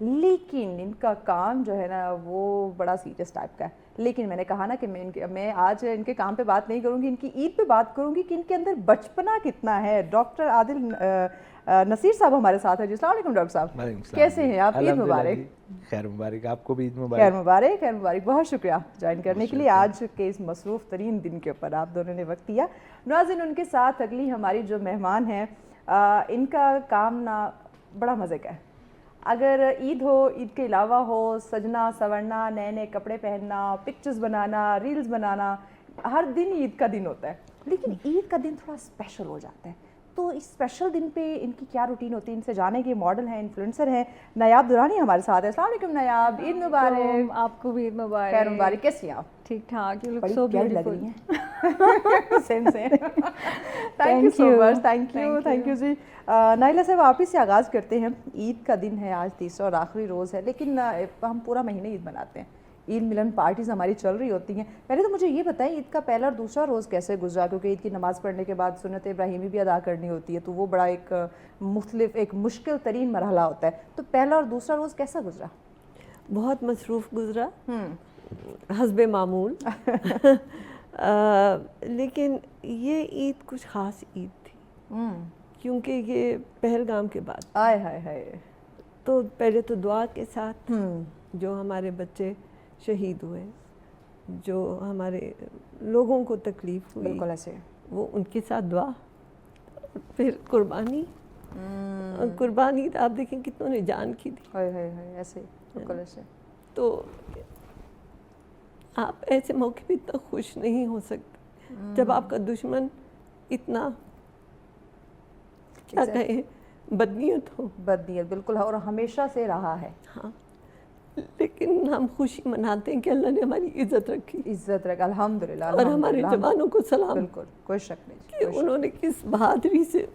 لیکن ان کا کام جو ہے نا وہ بڑا سیریس ٹائپ کا ہے. لیکن میں نے کہا نا کہ میں آج ان کے کام پہ بات نہیں کروں گی, ان کی عید پہ بات کروں گی کہ ان کے اندر بچپنا کتنا ہے. ڈاکٹر عادل نصیر صاحب ہمارے ساتھ ہیں. السلام علیکم ڈاکٹر صاحب, کیسے ہیں آپ؟ عید مبارک. خیر مبارک, آپ کو بھی عید مبارک. خیر مبارک, خیر مبارک. بہت شکریہ جوائن کرنے کے لیے آج کے اس مصروف ترین دن کے اوپر آپ دونوں نے وقت دیا. ناظرین, ان کے ساتھ اگلی ہماری جو مہمان ہیں ان کا کام نا بڑا مزے کا ہے. اگر عید ہو, عید کے علاوہ ہو, سجنا سورنا, نئے نئے کپڑے پہننا, پکچرز بنانا, ریلز بنانا, ہر دن عید کا دن ہوتا ہے. لیکن عید کا دن تھوڑا اسپیشل ہو جاتا ہے. تو اس اسپیشل دن پہ ان کی کیا روٹین ہوتی ہے, ان سے جانے کے ماڈل ہیں, انفلوئنسر ہیں. نایاب درانی ہمارے ساتھ ہے. السلام علیکم نایاب, عید مبارک. آپ کو بھی عید مبارک. خیر مبارک. کیسی ہیں آپ؟ ٹھیک ٹھاک. بڑی پیاری لگ رہی ہیں. Same same. Thank you so much. Thank you جی. نائلہ صاحب, آپ ہی سے آغاز کرتے ہیں. عید کا دن ہے, آج تیسرا اور آخری روز ہے, لیکن ہم پورا مہینے عید مناتے ہیں. عید ملن پارٹیز ہماری چل رہی ہوتی ہیں. پہلے تو مجھے یہ بتائیں عید کا پہلا اور دوسرا روز کیسے گزرا, کیونکہ عید کی نماز پڑھنے کے بعد سنت ابراہیمی بھی ادا کرنی ہوتی ہے, تو وہ بڑا ایک مختلف, ایک مشکل ترین مرحلہ ہوتا ہے. تو پہلا اور دوسرا روز کیسا گزرا؟ بہت مصروف گزرا حسب معمول. لیکن یہ عید کچھ خاص عید تھی, کیونکہ یہ پہلگام کے بعد. آئے ہائے ہائے. تو پہلے تو دعا کے ساتھ جو ہمارے بچے شہید ہوئے, جو ہمارے لوگوں کو تکلیف ہوئی, بالکل ایسے, وہ ان کے ساتھ دعا, پھر قربانی. قربانی آپ دیکھیں کتنوں نے جان کی دی. ایسے بالکل ایسے. تو آپ ایسے موقع پہ اتنا خوش نہیں ہو سکتے جب آپ کا دشمن اتنا کیا کہیں بدنیت ہو. بدنیت بالکل, اور ہمیشہ سے رہا ہے. ہاں, لیکن ہم خوشی مناتے ہیں کہ اللہ نے ہماری عزت رکھی. عزت رکھ, الحمدللہ. اور ہمارے جوانوں کو سلام. بالکل, کوئی شک نہیں کہ انہوں نے کس بہادری سے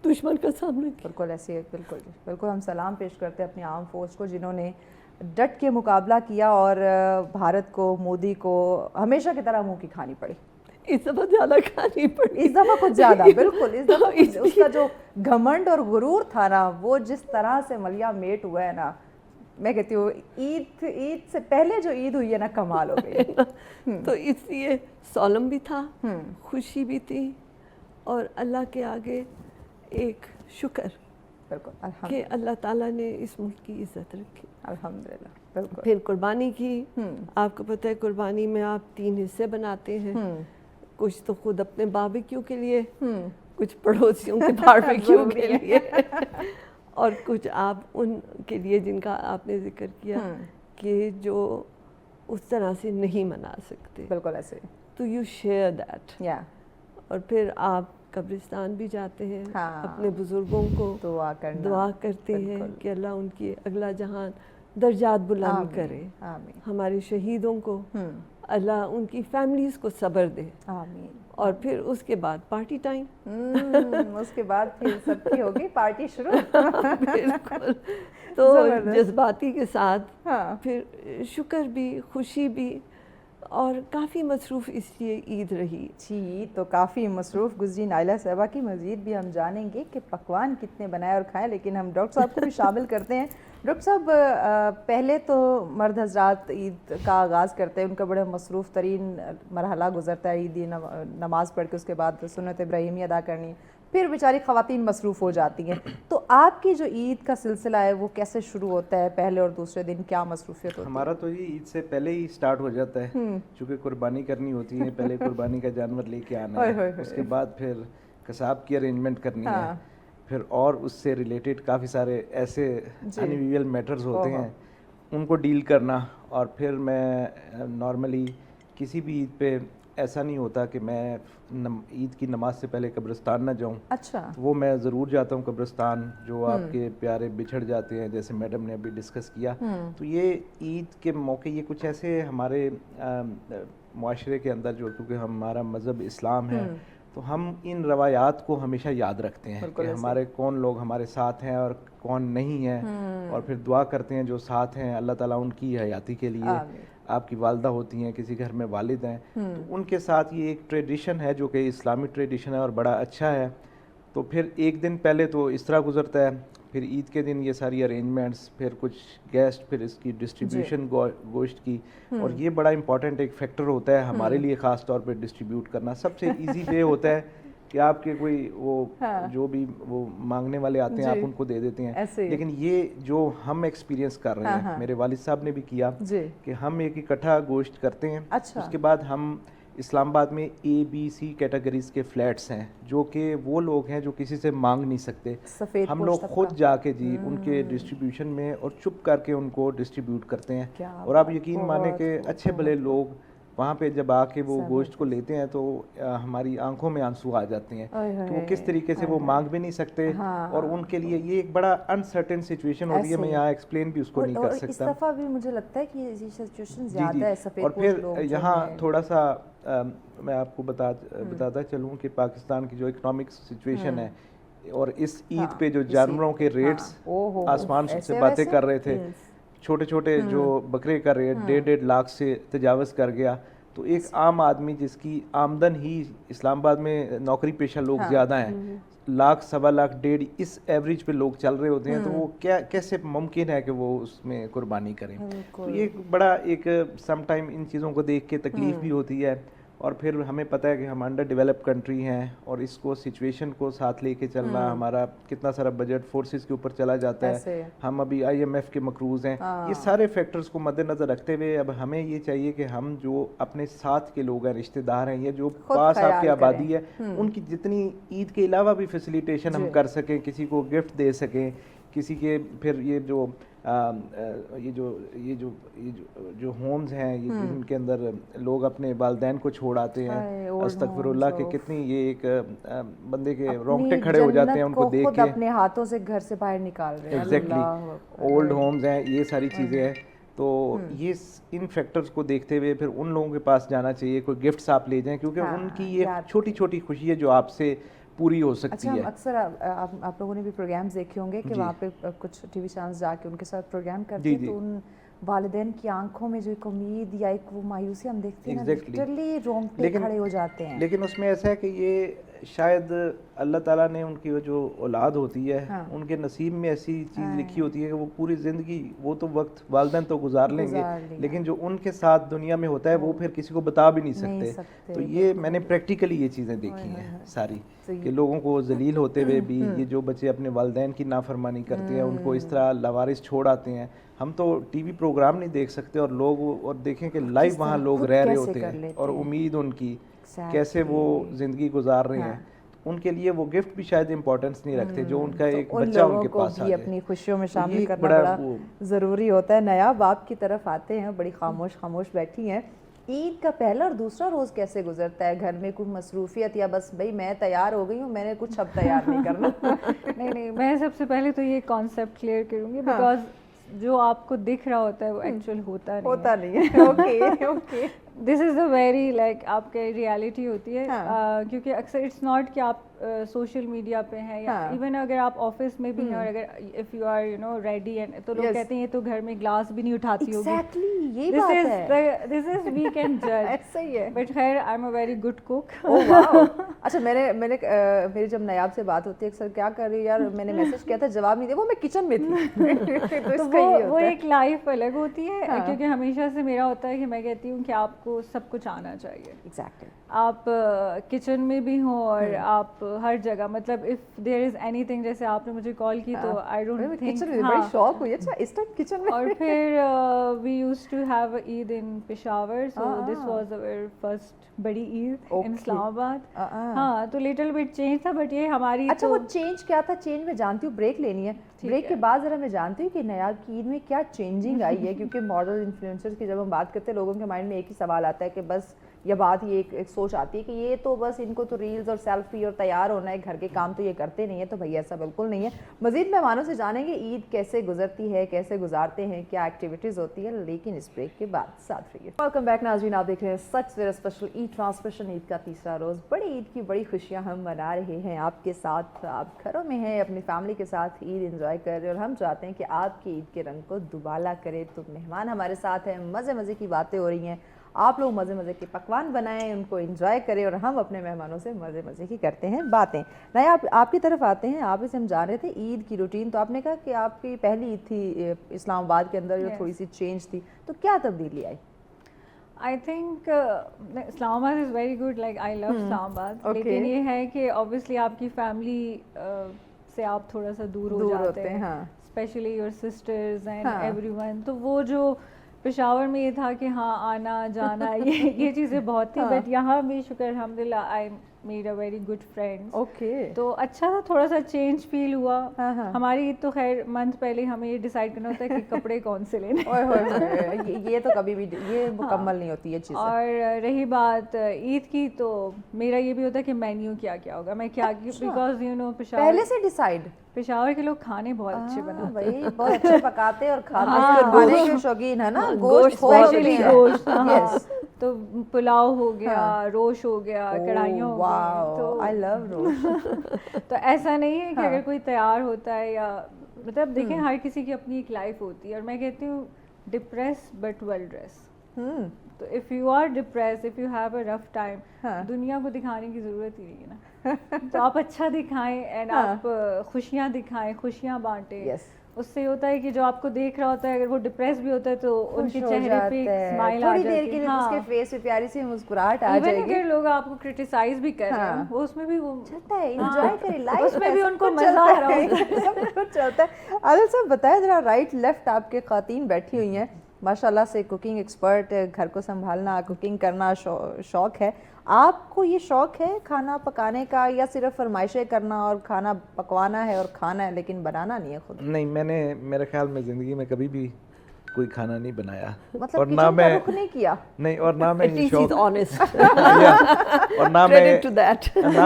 دشمن کا سامنا کیا. بالکل ایسے, بالکل بالکل. ہم سلام پیش کرتے ہیں اپنی عام فوج کو, جنہوں نے ڈٹ کے مقابلہ کیا اور بھارت کو, مودی کو ہمیشہ کی طرح منہ کی کھانی پڑی. اس دفعہ زیادہ کھانی پڑی. اس دفعہ کچھ زیادہ, بالکل. اس دفعہ اس کا جو گھمنڈ اور غرور تھا نا, وہ جس طرح سے ملیا میٹ ہوا ہے نا, میں کہتی ہوں عید سے پہلے جو عید ہوئی ہے نا, کمال ہو گئی. تو اس لیے سولم بھی تھا, خوشی بھی تھی, اور اللہ کے آگے ایک شکر کہ اللہ تعالیٰ نے اس ملک کی عزت رکھی. الحمدللہ. بالکل. پھر قربانی کی. آپ کو پتہ ہے قربانی میں آپ 3 حصے بناتے ہیں. کچھ تو خود اپنے باربیکیو کے لیے, کچھ پڑوسیوں کے باربیکیو کے لیے, اور کچھ آپ ان کے لیے جن کا آپ نے ذکر کیا کہ جو اس طرح سے نہیں منا سکتے. بالکل ایسے. تو یو شیئر دیٹ. اور پھر آپ قبرستان بھی جاتے ہیں, اپنے بزرگوں کو دعا کرتے ہیں کہ اللہ ان کی اگلا جہان درجات بلند کرے. ہمارے شہیدوں کو اللہ ان کی فیملیز کو صبر دے. آمین. اور پھر اس کے بعد پارٹی ٹائم. اس کے بعد پھر سب کی ہوگی پارٹی شروع. بالکل. تو جذباتی کے ساتھ پھر شکر بھی, خوشی بھی, اور کافی مصروف اس لیے عید رہی. جی, تو کافی مصروف گزری نائلہ صاحبہ کی. مزید بھی ہم جانیں گے کہ پکوان کتنے بنائے اور کھائیں, لیکن ہم ڈاکٹر صاحب کو بھی شامل کرتے ہیں. ڈاکٹر صاحب, پہلے تو مرد حضرات عید کا آغاز کرتے ہیں, ان کا بڑے مصروف ترین مرحلہ گزرتا ہے عیدی نماز پڑھ کے, اس کے بعد سنت ابراہیمی ادا کرنی, پھر بیچاری خواتین مصروف ہو جاتی ہیں. تو آپ کی جو عید کا سلسلہ ہے وہ کیسے شروع ہوتا ہے, پہلے اور دوسرے دن کیا مصروفیت ہوتی ہے؟ ہمارا تو یہ عید سے پہلے ہی سٹارٹ ہو جاتا ہے, چونکہ قربانی کرنی ہوتی ہے. پہلے قربانی کا جانور لے کے آنا ہے, اس کے بعد پھر قصاب کی ارینجمنٹ کرنی ہے, پھر اور اس سے ریلیٹڈ کافی سارے ایسے انیویژل میٹرز ہوتے ہیں, ان کو ڈیل کرنا. اور پھر میں نارملی کسی بھی عید پہ ایسا نہیں ہوتا کہ میں عید کی نماز سے پہلے قبرستان نہ جاؤں. اچھا. وہ میں ضرور جاتا ہوں قبرستان, جو آپ کے پیارے بچھڑ جاتے ہیں, جیسے میڈم نے ابھی ڈسکس کیا. تو یہ عید کے موقع یہ کچھ ایسے ہمارے معاشرے کے اندر, جو کیونکہ ہمارا مذہب اسلام ہے, تو ہم ان روایات کو ہمیشہ یاد رکھتے ہیں کہ ہمارے کون لوگ ہمارے ساتھ ہیں اور کون نہیں ہیں, اور پھر دعا کرتے ہیں جو ساتھ ہیں, اللہ تعالیٰ ان کی حیاتی کے لیے. آپ کی والدہ ہوتی ہیں, کسی گھر میں والد ہیں, تو ان کے ساتھ یہ ایک ٹریڈیشن ہے جو کہ اسلامی ٹریڈیشن ہے اور بڑا اچھا ہے. تو پھر ایک دن پہلے تو اس طرح گزرتا ہے, پھر عید کے دن یہ ساری ارینجمنٹس، پھر کچھ گیسٹ، پھر اس کی ڈسٹریبیوشن گوشت کی. اور یہ بڑا امپورٹنٹ ایک فیکٹر ہوتا ہے ہمارے لیے خاص طور پہ ڈسٹریبیوٹ کرنا. سب سے ایزی وے ہوتا ہے کہ آپ کے کوئی وہ جو بھی وہ مانگنے والے آتے ہیں آپ ان کو دے دیتے ہیں. لیکن یہ جو ہم ایکسپیرینس کر رہے ہیں، میرے والد صاحب نے بھی کیا کہ ہم ایک اکٹھا گوشت کرتے ہیں. اس کے بعد ہم اسلام آباد میں A B C کیٹیگریز کے فلیٹس ہیں جو کہ وہ لوگ ہیں جو کسی سے مانگ نہیں سکتے. ہم لوگ خود جا کے جی ان کے ڈسٹریبیوشن میں اور چپ کر کے ان کو ڈسٹریبیوٹ کرتے ہیں. اور آپ یقین مانیں کہ اچھے بھلے لوگ وہاں پہ جب آ کے وہ گوشت کو لیتے ہیں تو ہماری آنکھوں میں آنسو آ جاتے ہیں کہ وہ کس طریقے سے وہ مانگ بھی نہیں سکتے. اور ان کے لیے یہ ایک بڑا انسرٹن سچویشن ہوتی ہے. میں یہاں ایکسپلین بھی اس کو نہیں کر سکتا. اس دفعہ بھی مجھے لگتا ہے کہ یہ سچویشن زیادہ ہے سفید اور پھر یہاں تھوڑا سا میں آپ کو بتاتا چلوں کہ پاکستان کی جو اکنامک سچویشن ہے اور اس عید پہ جو جانوروں کے ریٹس آسمان سے باتیں کر رہے تھے، چھوٹے چھوٹے جو بکرے کا ریٹ 1.5 لاکھ سے تجاوز کر گیا. تو ایک عام آدمی جس کی آمدن ہی اسلام آباد میں نوکری پیشہ لوگ زیادہ ہیں، 1 لاکھ 1.25 لاکھ 1.5 اس ایوریج پہ لوگ چل رہے ہوتے ہیں، تو وہ کیسے ممکن ہے کہ وہ اس میں قربانی کریں. تو یہ بڑا ایک سم ٹائم ان چیزوں کو دیکھ کے تکلیف بھی ہوتی ہے. اور پھر ہمیں پتہ ہے کہ ہم انڈر ڈیولپ کنٹری ہیں اور اس کو سچویشن کو ساتھ لے کے چلنا، ہمارا کتنا سارا بجٹ فورسز کے اوپر چلا جاتا ہے، ہم ابھی IMF کے مقروض ہیں. یہ سارے فیکٹرز کو مد نظر رکھتے ہوئے اب ہمیں یہ چاہیے کہ ہم جو اپنے ساتھ کے لوگ ہیں، رشتہ دار ہیں، یا جو پاس آپ کی آبادی ہے، ان کی جتنی عید کے علاوہ بھی فیسیلیٹیشن ہم کر سکیں، کسی کو گفٹ دے سکیں، کسی کے پھر یہ جو ہومز ہیں جن کے اندر لوگ اپنے والدین کو چھوڑ آتے ہیں، استغفر اللہ، کہ کتنی یہ ایک بندے کے رونگٹے کھڑے ہو جاتے ہیں ان کو دیکھ کے. اپنے ہاتھوں سے گھر سے باہر نکال رہے ہیں. ایگزیکٹلی، اولڈ ہومز ہیں، یہ ساری چیزیں ہیں. تو یہ ان فیکٹرز کو دیکھتے ہوئے پھر ان لوگوں کے پاس جانا چاہیے، کوئی گفٹس آپ لے جائیں، کیونکہ ان کی یہ چھوٹی چھوٹی خوشی ہے جو آپ سے پوری ہو سکتی ہے. اکثر آپ لوگوں نے بھی پروگرامز دیکھے ہوں گے کہ وہاں پہ کچھ ٹی وی چینلز جا کے ان کے ساتھ پروگرام کرتے ہیں، تو ان والدین کی آنکھوں میں جو ایک امید یا ایک وہ مایوسی ہم دیکھتے ہیں، لٹرلی رونگٹے کھڑے ہو جاتے ہیں. لیکن اس میں ایسا ہے کہ یہ شاید اللہ تعالیٰ نے ان کی جو اولاد ہوتی ہے ان کے نصیب میں ایسی چیز لکھی ہوتی ہے کہ وہ پوری زندگی، وہ تو وقت والدین تو گزار لیں گے، لیکن جو ان کے ساتھ دنیا میں ہوتا ہے وہ پھر کسی کو بتا بھی نہیں سکتے. تو یہ میں نے پریکٹیکلی یہ چیزیں دیکھی ہیں ساری، کہ لوگوں کو ذلیل ہوتے ہوئے بھی یہ جو بچے اپنے والدین کی نافرمانی کرتے ہیں ان کو اس طرح لاوارث چھوڑ آتے ہیں. ہم تو ٹی وی پروگرام نہیں دیکھ سکتے اور لوگ اور دیکھیں کہ لائیو وہاں لوگ رہ رہے ہوتے ہیں اور امید ان کی کیسے وہ زندگی گزار رہے ہیں. ان کے لیے وہ گفٹ بھی شاید امپورٹنس نہیں رکھتے جو ان کا ایک بچہ ان کے پاس آ جائے. اپنی خوشیوں میں شامل کرنا بڑا ضروری ہوتا ہے. نیاب آپ کی طرف آتے ہیں، بڑی خاموش بیٹھی ہیں. عید کا پہلا اور دوسرا روز کیسے گزرتا ہے؟ گھر میں کوئی مصروفیت یا بس بھائی میں تیار ہو گئی ہوں، میں نے کچھ اب تیار نہیں کرنا؟ نہیں، میں سب سے پہلے تو یہ کانسیپٹ کلیئر کروں گی، بیکاز جو آپ کو دکھ رہا ہوتا ہے وہ ایکچوئل ہوتا نہیں ہے. Okay, this is a very like آپ کے ریالٹی ہوتی ہے، کیونکہ اکثر اٹس ناٹ کہ آپ سوشل میڈیا پہ ہیں یا ایون اگر آپ آفس میں بھی ہیں اور اگر if you are ready and تو لوگ کہتے ہیں یہ تو گھر میں گلاس بھی نہیں اٹھاتی ہوگی. دس از وی کین جج. صحیح ہے، بٹ خیر I am a very good cook. اچھا، میں نے میری جب نیاب سے بات ہوتی ہے اکثر کیا کر رہی ہے یار، میں نے میسج کیا تھا جواب نہیں دیا، وہ میں کچن میں تھی. تو وہ ایک لائف الگ ہوتی ہے، کیونکہ ہمیشہ سے میرا ہوتا ہے کہ میں کہتی ہوں کہ آپ کو سب کچھ آنا چاہیے. ایگزیکٹلی، آپ کچن میں بھی ہوں اور آپ ہر جگہ، مطلب if there is any thing, جیسے آپ نے مجھے کال کی تو آئی ڈونٹ تھنک بڑی شوق ہوئی. اچھا، اس ٹائم کچن میں. اور پھر we used to have Eid in Peshawar, so this was our first بڑی عید ان اسلام آباد. ہاں، تو لٹل بٹ چینج تھا، بٹ یہ ہماری. اچھا، وہ چینج کیا تھا؟ چینج میں جانتی ہوں بریک لینی ہے، بریک کے بعد ذرا میں جانتی ہوں کہ نیاب کی عید میں کیا چینجنگ آئی ہے، کیونکہ ماڈل انفلوئنسر کی جب ہم بات کرتے ہیں لوگوں کے مائنڈ میں ایک ہی سوال آتا ہے کہ بس یہ بات، یہ ایک سوچ آتی ہے کہ یہ تو بس ان کو تو ریلز اور سیلفی اور تیار ہونا ہے، گھر کے کام تو یہ کرتے نہیں ہیں. تو بھائی ایسا بالکل نہیں ہے. مزید مہمانوں سے جانیں گے عید کیسے گزرتی ہے، کیسے گزارتے ہیں، کیا ایکٹیویٹیز ہوتی ہے، لیکن اس بریک کے بعد ساتھ رہیے. ویلکم بیک ناظرین، آپ دیکھ رہے ہیں سچ ویئر اسپیشل عید ٹرانسمیشن. عید کا تیسرا روز، بڑی عید کی بڑی خوشیاں ہم منا رہے ہیں آپ کے ساتھ. آپ گھروں میں ہیں، اپنی فیملی کے ساتھ عید انجوائے کر رہے ہیں، اور ہم چاہتے ہیں کہ آپ کی عید کے رنگ کو دوبالا کرے. تو مہمان ہمارے ساتھ ہیں، مزے کی باتیں ہو رہی ہیں. آپ لوگ مزے مزے کے پکوان بنائیں, ان کو انجوائے کریں, اور ہم اپنے مہمانوں سے مزے مزے کی کرتے ہیں باتیں. نیا آپ کی طرف آتے ہیں, آپ سے ہم جان رہے تھے عید کی روٹین, تو آپ نے کہا کہ آپ کی پہلی عید تھی اسلام آباد کے اندر جو تھوڑی سی چینج تھی, تو کیا تبدیلی آئی؟ I think Islamabad is very good, like I love Islamabad, لیکن یہ ہے کہ obviously آپ کی فیملی سے آپ تھوڑا سا دور ہو جاتے ہیں, especially your sisters and everyone. تو وہ جو پشاور میں یہ تھا کہ ہاں آنا جانا یہ چیزیں بہت تھی, بٹ یہاں بھی شکر الحمدللہ I made a very good friend. Okay, تو اچھا تھا, تھوڑا سا چینج فیل ہوا. ہماری عید تو خیر منتھ پہلے ہمیں یہ ڈیسائیڈ کرنا ہوتا ہے کہ کپڑے کون سے لینے, یہ تو کبھی بھی یہ مکمل نہیں ہوتی یہ چیز. اور رہی بات عید کی, تو میرا یہ بھی ہوتا ہے کہ مینیو کیا کیا ہوگا, میں کیا, بیکاز یو نو پہلے سے ڈیسائیڈ. پشاور کے لوگ کھانے بہت اچھے بناتے ہیں, بھائی بہت اچھے پکاتے اور کھانے کے شوقین ہے نا, گوشت اسپیشلی گوشت. تو پلاؤ ہو گیا, روش ہو گیا, کڑھائیوں ہو گئی, تو آئی لو روش. تو ایسا نہیں ہے کہ اگر کوئی تیار ہوتا ہے یا مطلب دیکھیں ہر کسی کی اپنی ایک لائف ہوتی ہے, اور میں کہتی ہوں ڈپریس بٹ ویل ڈریس. تو if you are depressed, if you have a rough time, دنیا کو دکھانے کی ضرورت ہی نہیں ہے نا. تو آپ اچھا دکھائیں اینڈ آپ خوشیاں دکھائیں, خوشیاں بانٹیں. اس سے ہوتا ہے کہ جو آپ کو دیکھ رہا ہوتا ہے اگر وہ ڈپریس بھی ہوتا ہے تو ان کے چہرے پہ اسمائل آ جاتی ہے, تھوڑی دیر کے لیے اس کے فیس پہ پیاری سی مسکراہٹ آ جائے گی. اگر لوگ آپ کو کرٹیسائز بھی کر رہے ہیں, وہ اس میں بھی وہ چلتا ہے, انجوائے کریں لائف, اس میں بھی ان کو مزہ آ رہا ہوتا ہے, سب کچھ چلتا ہے. عادل صاحب بتائیں ذرا, رائٹ لیفٹ آپ کے خواتین بیٹھی ہوئی ہیں ماشاء اللہ سے, کوکنگ ایکسپرٹ, گھر کو سنبھالنا, کوکنگ کرنا شوق ہے. آپ کو یہ شوق ہے کھانا پکانے کا, یا صرف فرمائشیں کرنا اور کھانا پکوانا ہے اور کھانا ہے لیکن بنانا نہیں ہے خود؟ نہیں, میں نے میرے خیال میں زندگی میں کبھی بھی کوئی کھانا نہیں بنایا, مطلب اور نہ میں رخ نہیں کیا. نہیں, اور نہ میں یہ شوق, اور نہ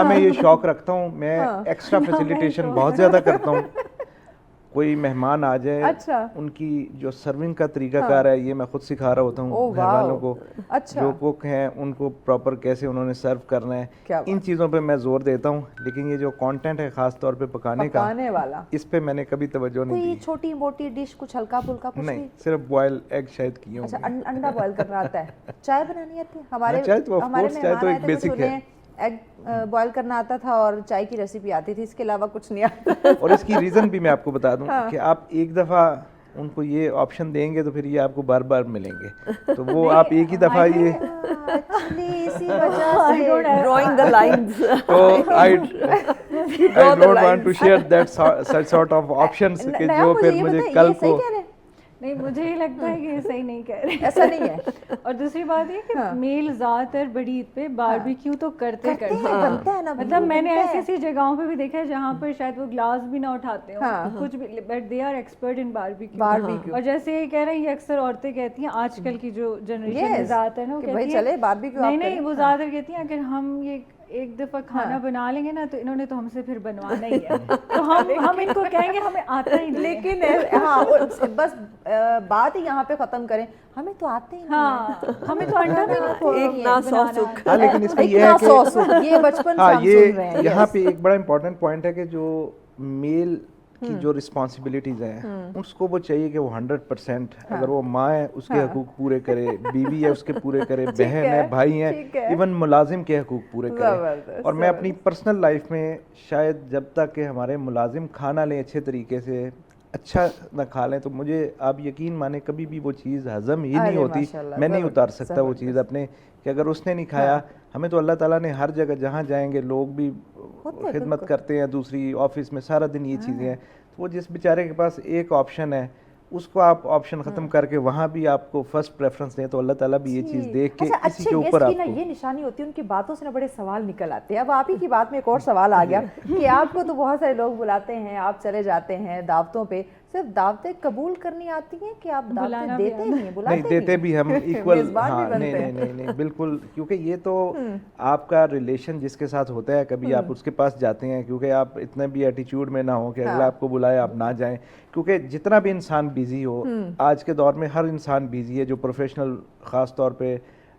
میں یہ شوق رکھتا ہوں. میں ایکسٹرا فیسیلیٹیشن بہت زیادہ کرتا ہوں. کوئی مہمان آ جائے, ان کی جو سرونگ کا طریقہ کار ہے یہ میں خود سکھا رہا ہوتا ہوں گھر والوں کو. جو کوک ہیں ان کو پراپر کیسے انہوں نے سرو کرنا ہے, ان چیزوں پہ میں زور دیتا ہوں. لیکن یہ جو کانٹینٹ ہے خاص طور پہ پکانے والا, اس پہ میں نے کبھی توجہ نہیں دی. چھوٹی موٹی ڈش کچھ ہلکا پھلکا کچھ نہیں, صرف بوائل ایگ شاید کی ہوں. اچھا, انڈا بوائل کرنا آتا ہے, چائے بنانی آتی ہے. ہمارے چائے تو ایک بیسک ہے, ایگ بوائل کرنا آتا تھا اور چائے کی ریسیپی آتی تھی, اس کے علاوہ کچھ نہیں آتا. اور اس کی ریزن بھی میں آپ کو بتا دوں کہ آپ ایک دفعہ ان کو یہ آپشن دیں گے تو پھر یہ آپ کو بار بار ملیں گے, تو وہ آپ ایک ہی دفعہ یہ اسی وجہ سے ڈرائنگ دا لائنز. تو I don't want to share that such sort of options کہ جو پھر مجھے کل کو. نہیں, مجھے یہ لگتا ہے کہ یہ صحیح نہیں کہہ رہے, ایسا نہیں ہے. اور دوسری بات یہ کہ میل زیادہ تر بڑی عید پہ باربیکیو تو کرتے ہیں, مطلب میں نے ایسی ایسی جگہوں پہ بھی دیکھا ہے جہاں پر شاید وہ گلاس بھی نہ اٹھاتے ہوں کچھ بھی, but they are expert in barbecue. اور جیسے یہ کہہ رہے ہیں, یہ اکثر عورتیں کہتی ہیں آج کل کی جو جنریشن میں زیادہ تر نا, وہ کہتی ہیں نہیں, وہ زیادہ تر کہتی ہیں اگر ہم یہ ایک دفعہ کھانا بنا لیں گے نا تو انہوں نے تو ہم سے پھر بنوانا ہی ہے, تو ہم ان کو کہیں گے ہمیں آتا ہی نہیں. لیکن ہاں بس بات ہی یہاں پہ ختم کریں, ہمیں تو آتے ہی نہیں, ہمیں تو انڈا بھی نہیں. لیکن اس کی یہ ہے کہ یہ بچپن سے ہم سن رہے ہیں. یہاں پہ ایک بڑا امپورٹنٹ پوائنٹ ہے کہ جو میل کی جو رسپانسبلٹیز ہیں اس کو وہ چاہیے کہ وہ 100%, اگر وہ ماں ہے اس کے حقوق پورے کرے, بیوی ہے اس کے پورے کرے, بہن ہے, بھائی ہیں, ایون ملازم کے حقوق پورے کرے. اور میں اپنی پرسنل لائف میں شاید جب تک کہ ہمارے ملازم کھانا لیں اچھے طریقے سے, اچھا نہ کھا لیں, تو مجھے آپ یقین مانیں کبھی بھی وہ چیز ہضم ہی نہیں ہوتی. میں نہیں اتار سکتا وہ چیز اپنے, کہ اگر اس نے نہیں کھایا, ہمیں تو اللہ تعالیٰ نے ہر جگہ جہاں جائیں گے لوگ بھی خدمت کرتے ہیں, دوسری آفس میں سارا دن یہ چیزیں ہیں, تو وہ جس بیچارے کے پاس ایک آپشن ہے اس کو آپ آپشن ختم کر کے وہاں بھی آپ کو فرسٹ پریفرنس دیں, تو اللہ تعالیٰ بھی یہ چیز دیکھ کے کسی کے اوپر آپ کو. یہ نشانی ہوتی ہے ان کی باتوں سے نا بڑے سوال نکل آتے ہیں. اب آپ ہی کی بات میں ایک اور سوال آ گیا کہ آپ کو تو بہت سارے لوگ بلاتے ہیں, آپ چلے جاتے ہیں دعوتوں پہ, صرف دعوتیں قبول کرنی آتی ہیں کہ آپ دعوتیں دیتے ہی ہیں؟ نہیں, دیتے بھی ہم ایکول. ہاں نہیں بالکل, کیونکہ یہ تو آپ کا ریلیشن جس کے ساتھ ہوتا ہے, کبھی آپ اس کے پاس جاتے ہیں کیونکہ آپ اتنے بھی ایٹیچیوڈ میں نہ ہو کہ اگلا آپ کو بلائے آپ نہ جائیں, کیونکہ جتنا بھی انسان بیزی ہو, آج کے دور میں ہر انسان بیزی ہے, جو پروفیشنل خاص طور پہ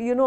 you know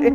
it.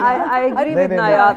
I agree with Nayab,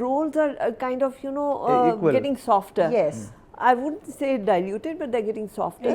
roles are kind of getting softer. Yes. I wouldn't say diluted, but they're getting softer.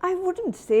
I wouldn't say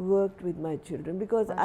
worked with my children because I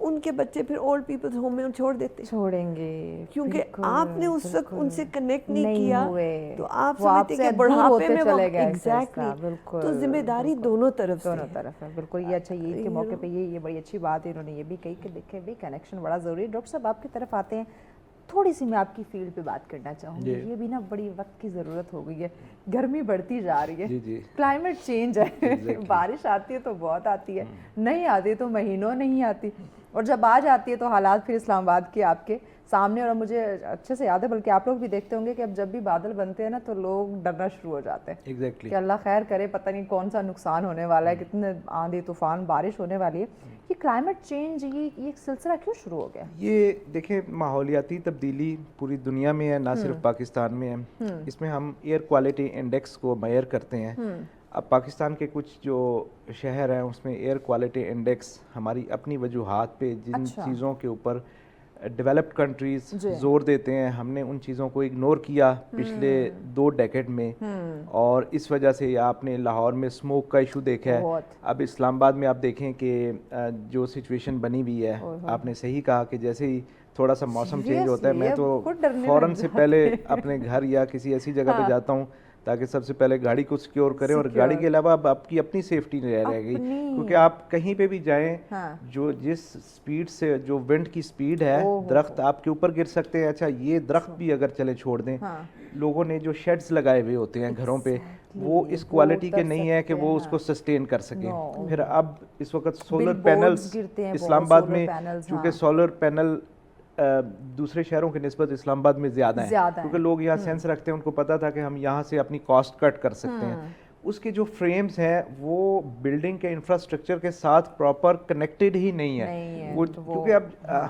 ان کے بچے پھر old Peoples home میں چھوڑ دیتے ہیں، چھوڑیں گے کیونکہ آپ نے اس وقت ان سے کنیکٹ نہیں کیا، تو آپ وہ آپ سمجھتے سے کہ دور بڑھاپے ہوتے میں وہ چلے گئے، ایگزیکٹلی، بالکل، تو ذمہ داری دونوں طرف سے دونوں طرف ہے، بالکل. یہ اچھا عید کے موقع پہ یہ بڑی اچھی بات ہے، انہوں نے یہ بھی کہی کہ دیکھیں بھی کنیکشن بڑا ضروری ہے. ڈاکٹر صاحب آپ کی طرف آتے ہیں، تھوڑی سی میں آپ کی فیلڈ پہ بات کرنا چاہوں گی. یہ بھی نا بڑی وقت کی ضرورت ہو گئی ہے، گرمی بڑھتی جا رہی ہے، کلائمیٹ چینج ہے، بارش آتی ہے تو بہت آتی ہے، نہیں آتی تو مہینوں نہیں آتی، اور جب آ جاتی ہے تو حالات پھر اسلام آباد کے آپ کے سامنے. اور مجھے اچھے سے یاد ہے، بلکہ آپ لوگ بھی دیکھتے ہوں گے کہ اب جب بھی بادل بنتے ہیں نا تو لوگ ڈرنا شروع ہو جاتے ہیں کہ اللہ خیر کرے، پتہ نہیں کون سا نقصان ہونے والا ہے، کتنے آندھی طوفان بارش ہونے والی ہے. یہ کلائمیٹ چینج یہ سلسلہ کیوں شروع ہو گیا؟ یہ دیکھیں ماحولیاتی تبدیلی پوری دنیا میں ہے، نہ صرف پاکستان میں ہے. اس میں ہم ایئر کوالٹی انڈیکس کو میئر کرتے ہیں. اب پاکستان کے کچھ جو شہر ہیں اس میں ایئر کوالٹی انڈیکس ہماری اپنی وجوہات پہ جن چیزوں کے اوپر ڈیولپڈ کنٹریز زور دیتے ہیں، ہم نے ان چیزوں کو اگنور کیا پچھلے 2 ڈیکیڈ میں، اور اس وجہ سے آپ نے لاہور میں اسموک کا ایشو دیکھا ہے. اب اسلام آباد میں آپ دیکھیں کہ جو سچویشن بنی ہوئی ہے، آپ نے صحیح کہا کہ جیسے ہی تھوڑا سا موسم چینج ہوتا ہے میں تو فوراً سے پہلے اپنے گھر یا کسی ایسی جگہ پہ جاتا ہوں تاکہ سب سے پہلے گاڑی کو سیکیور کریں، اور گاڑی کے علاوہ اب آپ کی اپنی سیفٹی نہیں رہ گئی، کیونکہ آپ کہیں پہ بھی جائیں جو جس سپیڈ سے جو ونڈ کی سپیڈ ہے، درخت آپ کے اوپر گر سکتے ہیں. اچھا یہ درخت بھی اگر چلے چھوڑ دیں، لوگوں نے جو شیڈز لگائے ہوئے ہوتے ہیں گھروں پہ، وہ اس کوالٹی کے نہیں ہے کہ وہ اس کو سسٹین کر سکیں. پھر اب اس وقت سولر پینلز اسلام آباد میں، چونکہ سولر پینل دوسرے شہروں کی نسبت اسلام آباد میں زیادہ ہیں، کیونکہ لوگ یہاں سینس رکھتے ہیں، ان کو پتا تھا کہ ہم یہاں سے اپنی کاسٹ کٹ کر سکتے ہیں. اس کے جو فریمز ہیں وہ بلڈنگ کے انفراسٹرکچر کے ساتھ پراپر کنیکٹڈ ہی نہیں ہے، کیونکہ اب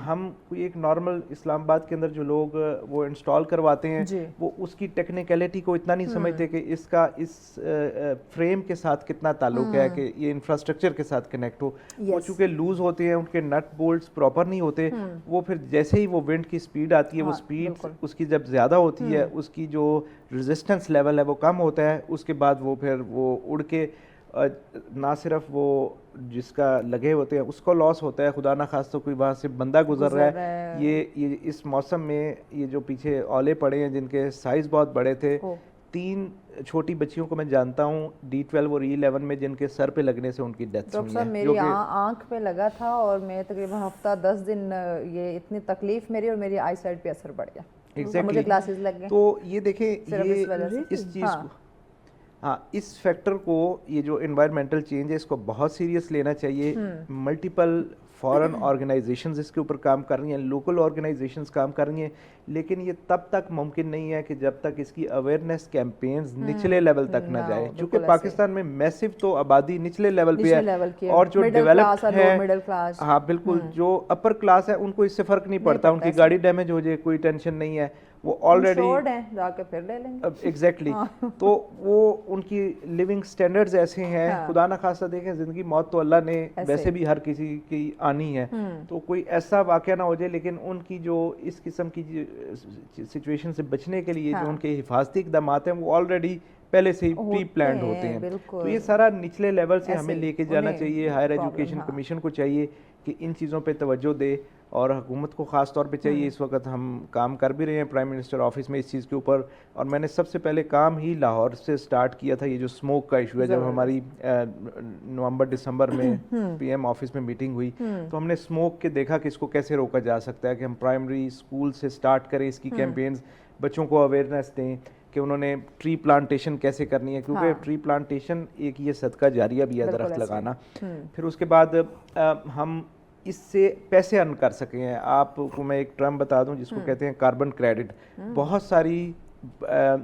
ہم کوئی ایک نارمل اسلام آباد کے اندر جو لوگ وہ انسٹال کرواتے ہیں وہ اس کی ٹیکنیکلٹی کو اتنا نہیں سمجھتے کہ اس کا اس فریم کے ساتھ کتنا تعلق ہے کہ یہ انفراسٹرکچر کے ساتھ کنیکٹ ہو. وہ چونکہ لوز ہوتے ہیں، ان کے نٹ بولٹس پراپر نہیں ہوتے، وہ پھر جیسے ہی وہ ونڈ کی سپیڈ آتی ہے، وہ سپیڈ اس کی جب زیادہ ہوتی ہے، اس کی جو ریزسٹنس لیول ہے وہ کم ہوتا ہے، اس کے بعد وہ پھر وہ اڑ کے نہ صرف وہ جس کا لگے ہوتے ہیں اس کو لاس ہوتا ہے، خدا نہ خواستہ کوئی وہاں سے بندہ گزر رہا ہے. یہ اس موسم میں یہ جو پیچھے اولے پڑے ہیں جن کے سائز بہت بڑے تھے، 3 چھوٹی بچیوں کو میں جانتا ہوں D12 اور E11 میں، جن کے سر پہ لگنے سے ان کی ڈیتھ ہوئی ہے. میری آنکھ پہ لگا تھا اور میں تقریباً ہفتہ 10 دن یہ اتنی تکلیف میری، اور میری آئی سائٹ پہ اثر پڑ گیا، مجھے گلاسز لگ گئے. تو یہ دیکھیں اس چیز کو، ہاں اس فیکٹر کو، یہ جو انوائرمنٹل چینج ہے اس کو بہت سیریس لینا چاہیے. ملٹیپل فارن آرگنائزیشنز اس کے اوپر کام کر رہی ہیں، لوکل آرگنائزیشنز کام کر رہی ہیں، لیکن یہ تب تک ممکن نہیں ہے کہ جب تک اس کی اویئرنیس کیمپینز نچلے لیول تک نہ جائے. چونکہ پاکستان میں میسو تو آبادی نچلے لیول پہ ہے، اور جو ڈیولپڈ ہے، ہاں بالکل، جو اپر کلاس ہے ان کو اس سے فرق نہیں پڑتا، ان کی گاڑی ڈیمیج ہو جائے کوئی ٹینشن نہیں ہے، وہ آلریڈی جا کے پھر لے لیں گے. ایگزیکٹلی. تو وہ ان کی لیونگ سٹینڈرڈز ایسے ہیں، خدا نہ خواستہ دیکھیں زندگی موت تو اللہ نے ویسے بھی ہر کسی کی آنی ہے، تو کوئی ایسا واقعہ نہ ہو جائے، لیکن ان کی جو اس قسم کی سچویشن سے بچنے کے لیے جو ان کے حفاظتی اقدامات ہیں وہ آلریڈی پہلے سے ہی پری پلانڈ ہوتے ہیں. تو یہ سارا نچلے لیول سے ہمیں لے کے جانا چاہیے. ہائر ایجوکیشن کمیشن کو چاہیے کہ ان چیزوں پہ توجہ دے، اور حکومت کو خاص طور پہ چاہیے. اس وقت ہم کام کر بھی رہے ہیں پرائم منسٹر آفس میں اس چیز کے اوپر، اور میں نے سب سے پہلے کام ہی لاہور سے سٹارٹ کیا تھا. یہ جو اسموک کا ایشو ہے، جب ہماری نومبر دسمبر میں پی ایم آفس میں میٹنگ ہوئی تو ہم نے اسموک کے دیکھا کہ اس کو کیسے روکا جا سکتا ہے، کہ ہم پرائمری اسکول سے سٹارٹ کریں اس کی کیمپینز، بچوں کو اویئرنیس دیں کہ انہوں نے ٹری پلانٹیشن کیسے کرنی ہے، کیونکہ ٹری پلانٹیشن ایک یہ صدقہ جاریہ بھی ہے، درخت لگانا. پھر اس کے بعد ہم اس سے پیسے ارن کر سکے ہیں. آپ کو میں ایک ٹرم بتا دوں جس کو کہتے ہیں کاربن کریڈٹ. بہت ساری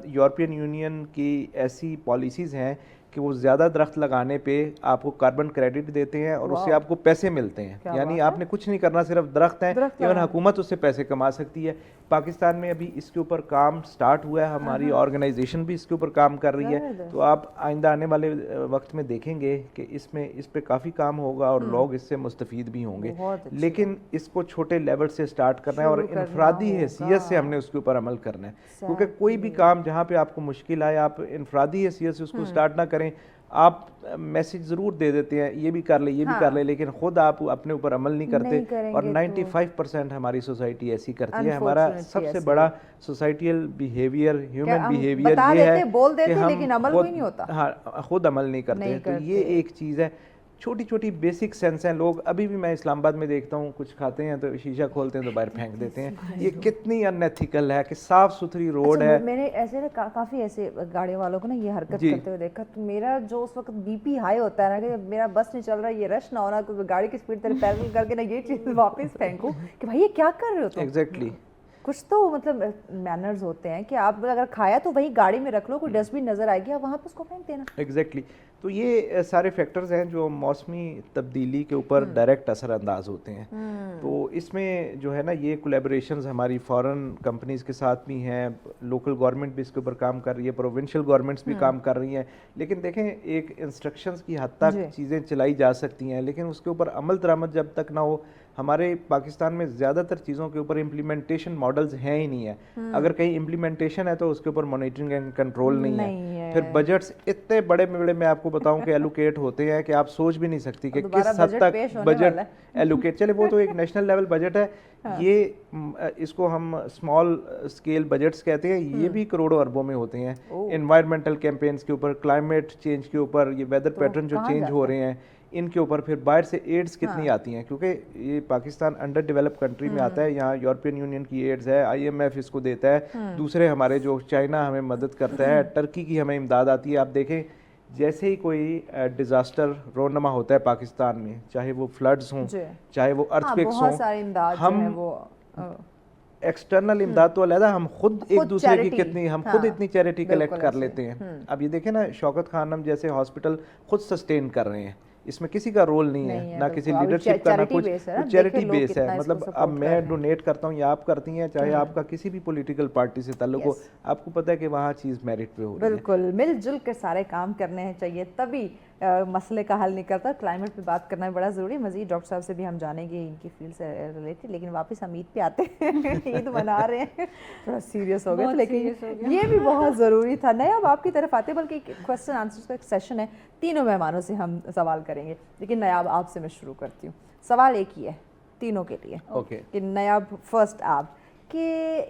یورپین یونین کی ایسی پالیسیز ہیں کہ وہ زیادہ درخت لگانے پہ آپ کو کاربن کریڈٹ دیتے ہیں اور اس سے آپ کو پیسے ملتے ہیں. یعنی آپ نے کچھ نہیں کرنا، صرف درخت ہیں، ایون حکومت اس سے پیسے کما سکتی ہے. پاکستان میں ابھی اس کے اوپر کام سٹارٹ ہوا ہے، ہماری آرگنائزیشن بھی اس کے اوپر کام کر رہی ہے. تو آپ آئندہ آنے والے وقت میں دیکھیں گے کہ اس پہ کافی کام ہوگا اور لوگ اس سے مستفید بھی ہوں گے. لیکن اس کو چھوٹے لیول سے سٹارٹ کرنا ہے اور انفرادی حیثیت سے ہم نے اس کے اوپر عمل کرنا ہے. کیونکہ کوئی بھی کام جہاں پہ آپ کو مشکل آئے، آپ انفرادی حیثیت سے اس کو سٹارٹ نہ کریں. آپ میسج ضرور دے دیتے ہیں یہ بھی کر لے یہ بھی کر لے, لیکن خود آپ اپنے اوپر عمل نہیں کرتے, اور 95% ہماری سوسائٹی ایسی کرتی ہے. ہمارا سب سے بڑا سوسائٹیل بیہیویئر, ہیومن بیہیویئر یہ ہے کہ ہم خود عمل نہیں کرتے. تو یہ ایک چیز ہے, چھوٹی چھوٹی بیسک سینس ہیں. لوگ ابھی بھی, میں اسلام آباد میں دیکھتا ہوں, کچھ کھاتے ہیں تو شیشہ کھولتے ہیں تو باہر پھینک دیتے ہیں. یہ کتنی ان ایتھیکل ہے کہ صاف ستھری روڈ ہے. میں نے ایسے کافی ایسے گاڑی والوں کو نا یہ حرکت کرتے ہوئے دیکھا, تو میرا جو اس وقت بی پی ہائی ہوتا ہے نا کہ میرا بس نہیں چل رہا, یہ رش نہ ہونا, گاڑی کی اسپیڈ تیرے پیدل کر کے نا یہ چیز واپس پھینکوں کہ بھائی یہ کیا کر رہے ہو تم. ایگزیکٹلی. کچھ تو مطلب مینرز ہوتے ہیں کہ آپ اگر کھایا تو وہی گاڑی میں رکھ لو, کوئی ڈسٹ بن نظر آئے گی آپ وہاں پہ اس کو پھینک دینا. ایگزیکٹلی. تو یہ سارے فیکٹرز ہیں جو موسمی تبدیلی کے اوپر ڈائریکٹ اثر انداز ہوتے ہیں. تو اس میں جو ہے نا یہ کولیبوریشنز ہماری فارن کمپنیز کے ساتھ بھی ہیں, لوکل گورنمنٹ بھی اس کے اوپر کام کر رہی ہے, پروونشل گورنمنٹس بھی کام کر رہی ہیں. لیکن دیکھیں ایک انسٹرکشنز کی حد تک چیزیں چلائی جا سکتی ہیں, لیکن اس کے اوپر عمل درآمد جب تک نہ ہو, ہمارے پاکستان میں زیادہ تر چیزوں کے اوپر امپلیمنٹیشن ماڈلز ہیں ہی نہیں ہے. اگر کہیں امپلیمنٹیشن ہے تو اس کے اوپر مانیٹرنگ اینڈ کنٹرول نہیں ہے. پھر بجٹس اتنے بڑے بڑے میں آپ کو بتاؤں کہ ایلوکیٹ ہوتے ہیں کہ آپ سوچ بھی نہیں سکتی کہ کس حد تک بجٹ ایلوکیٹ, چلے وہ تو ایک نیشنل لیول بجٹ ہے, یہ اس کو ہم اسمال اسکیل بجٹس کہتے ہیں, یہ بھی کروڑوں اربوں میں ہوتے ہیں. انوائرمنٹل کیمپینز کے اوپر, کلائمیٹ چینج کے اوپر, یہ ویدر پیٹرن جو چینج ہو رہے ہیں ان کے اوپر, پھر باہر سے ایڈز کتنی آتی ہیں, کیونکہ یہ پاکستان انڈر ڈیولپ کنٹری میں آتا ہے. یہاں یورپین یونین کی ایڈز ہے, IMF اس کو دیتا ہے, دوسرے ہمارے جو چائنا ہمیں مدد کرتا ہے, ٹرکی کی ہمیں امداد آتی ہے. آپ دیکھیں جیسے ہی کوئی ڈیزاسٹر رونما ہوتا ہے پاکستان میں, چاہے وہ فلڈز ہوں, چاہے وہ ارتھ ہوں, ہم ایکسٹرنل امداد تو علیحدہ, ہم خود ایک دوسرے کی کتنی, ہم خود اتنی چیریٹی کلیکٹ کر لیتے ہیں. اب یہ دیکھیں نا, شوکت خانم جیسے ہاسپٹل خود سسٹین کر رہے ہیں, اس میں کسی کا رول نہیں ہے, نہ کسی لیڈرشپ کا, نہ کچھ, چیریٹی بیس ہے. مطلب اب میں ڈونیٹ کرتا ہوں یا آپ کرتی ہیں, چاہے آپ کا کسی بھی پولیٹیکل پارٹی سے تعلق ہو, آپ کو پتہ ہے کہ وہاں چیز میرٹ پہ ہو رہی ہے. بالکل, مل جل کر سارے کام کرنے چاہیے, تبھی مسئلے کا حل نکلتا. کلائمیٹ پہ بات کرنا بڑا ضروری. مزید ڈاکٹر صاحب سے بھی ہم جانیں گے ان کی فیلڈ سے ریلیٹڈ, لیکن واپس ہم عید پہ آتے ہیں. عید منا رہے ہیں, تھوڑا سیریس ہو گیا, لیکن یہ بھی بہت ضروری تھا. نیا اب آپ کی طرف آتے, بلکہ کوسچن آنسرز کا ایک سیشن ہے, تینوں مہمانوں سے ہم سوال کریں گے, لیکن نیاب آپ سے میں شروع کرتی ہوں. سوال ایک ہی ہے تینوں کے لیے, کہ نیاب فرسٹ آپ, کہ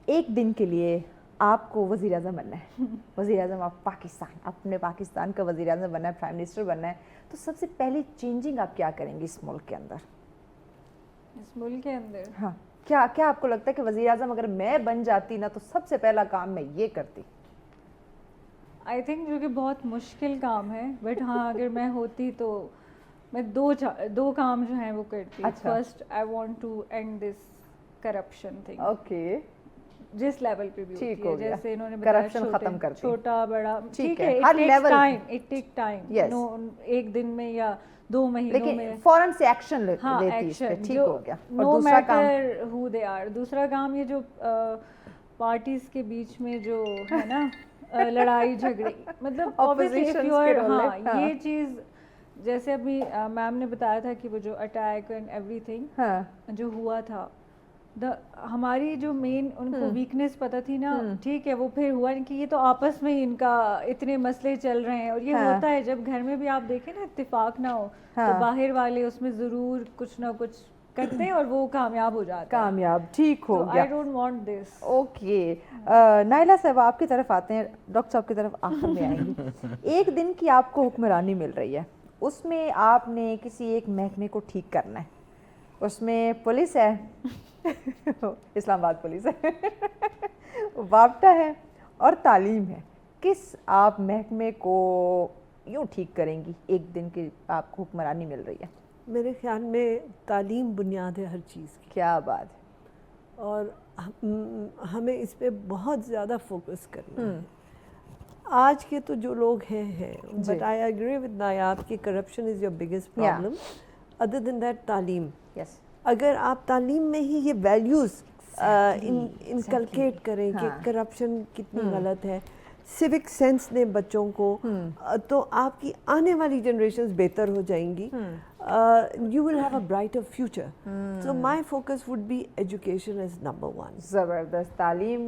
ایک دن کے لیے آپ کو وزیر اعظم بننا ہے, وزیر اعظم آف پاکستان, اپنے پاکستان کا وزیر اعظم بننا ہے, پرائم منسٹر بننا ہے, تو سب سے پہلی چینجنگ آپ کیا کریں گی اس ملک کے اندر؟ اس ملک کے اندر ہاں, کیا آپ کو لگتا ہے کہ وزیر اعظم اگر میں بن جاتی نا تو سب سے پہلا کام میں یہ کرتی؟ آئی تھنک جو کہ بہت مشکل کام ہے, بٹ ہاں اگر میں ہوتی تو میں دو کام جو ہیں وہ کرتی. First, I want to end this corruption thing. Okay, جس لیول پہ بھی ہوتی ہے, جیسے انہوں نے کرپشن ختم کرتی, چھوٹا بڑا, ٹھیک ہے, اٹ ٹیک ٹائم, ایک دن میں یا 2 مہینوں میں فوراً سے ایکشن لیتی, ٹھیک ہو گیا. No matter who they are. دوسرا کام یہ جو پارٹیز کے بیچ میں جو ہے نا لڑائی جھگڑے, مطلب ہاں یہ چیز, جیسے ابھی میم نے بتایا تھا کہ وہ جو اٹیک اینڈ ایوری تھنگ جو ہوا تھا, ہماری جو مین ان کو ویکنیس پتہ تھی نا, ٹھیک ہے, وہ پھر ہوا کہ یہ تو آپس میں ان کا اتنے مسئلے چل رہے ہیں, اور یہ ہوتا ہے جب گھر میں بھی آپ دیکھیں نا اتفاق نہ ہو تو باہر والے اس میں ضرور کچھ نہ کچھ کرتے ہیں اور وہ کامیاب ہو جاتے ہیں. کامیاب, ٹھیک ہو گیا. I don't want this. Okay, Naila صاحب آپ کی طرف آتے ہیں, ڈاکٹر صاحب کی طرف آخر میں آئیں گی. ایک دن کی آپ کو حکمرانی مل رہی ہے, اس میں آپ نے کسی ایک محکمے کو ٹھیک کرنا ہے, اس میں پولیس ہے, اسلام آباد پولیس ہے, وابٹا ہے اور تعلیم ہے, کس آپ محکمے کو یوں ٹھیک کریں گی ایک دن کی آپ کو حکمرانی مل رہی ہے؟ میرے خیال میں تعلیم بنیاد ہے ہر چیز کی. کیا بات ہے, اور ہمیں اس پہ بہت زیادہ فوکس کرنا ہے. آج کے تو جو لوگ ہیں, but I agree with Nayab کہ corruption is your biggest problem. Other than that تعلیم, اگر آپ تعلیم میں ہی یہ ویلیوز انکلکیٹ کریں کہ کرپشن کتنی غلط ہے, سیوک سینس دیں بچوں کو, تو آپ کی آنے والی جنریشنز بہتر ہو جائیں گی. You will have a brighter future. So my focus would be education as number one. زبردست, تعلیم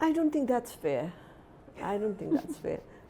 I don't think that's fair. I don't think that's fair.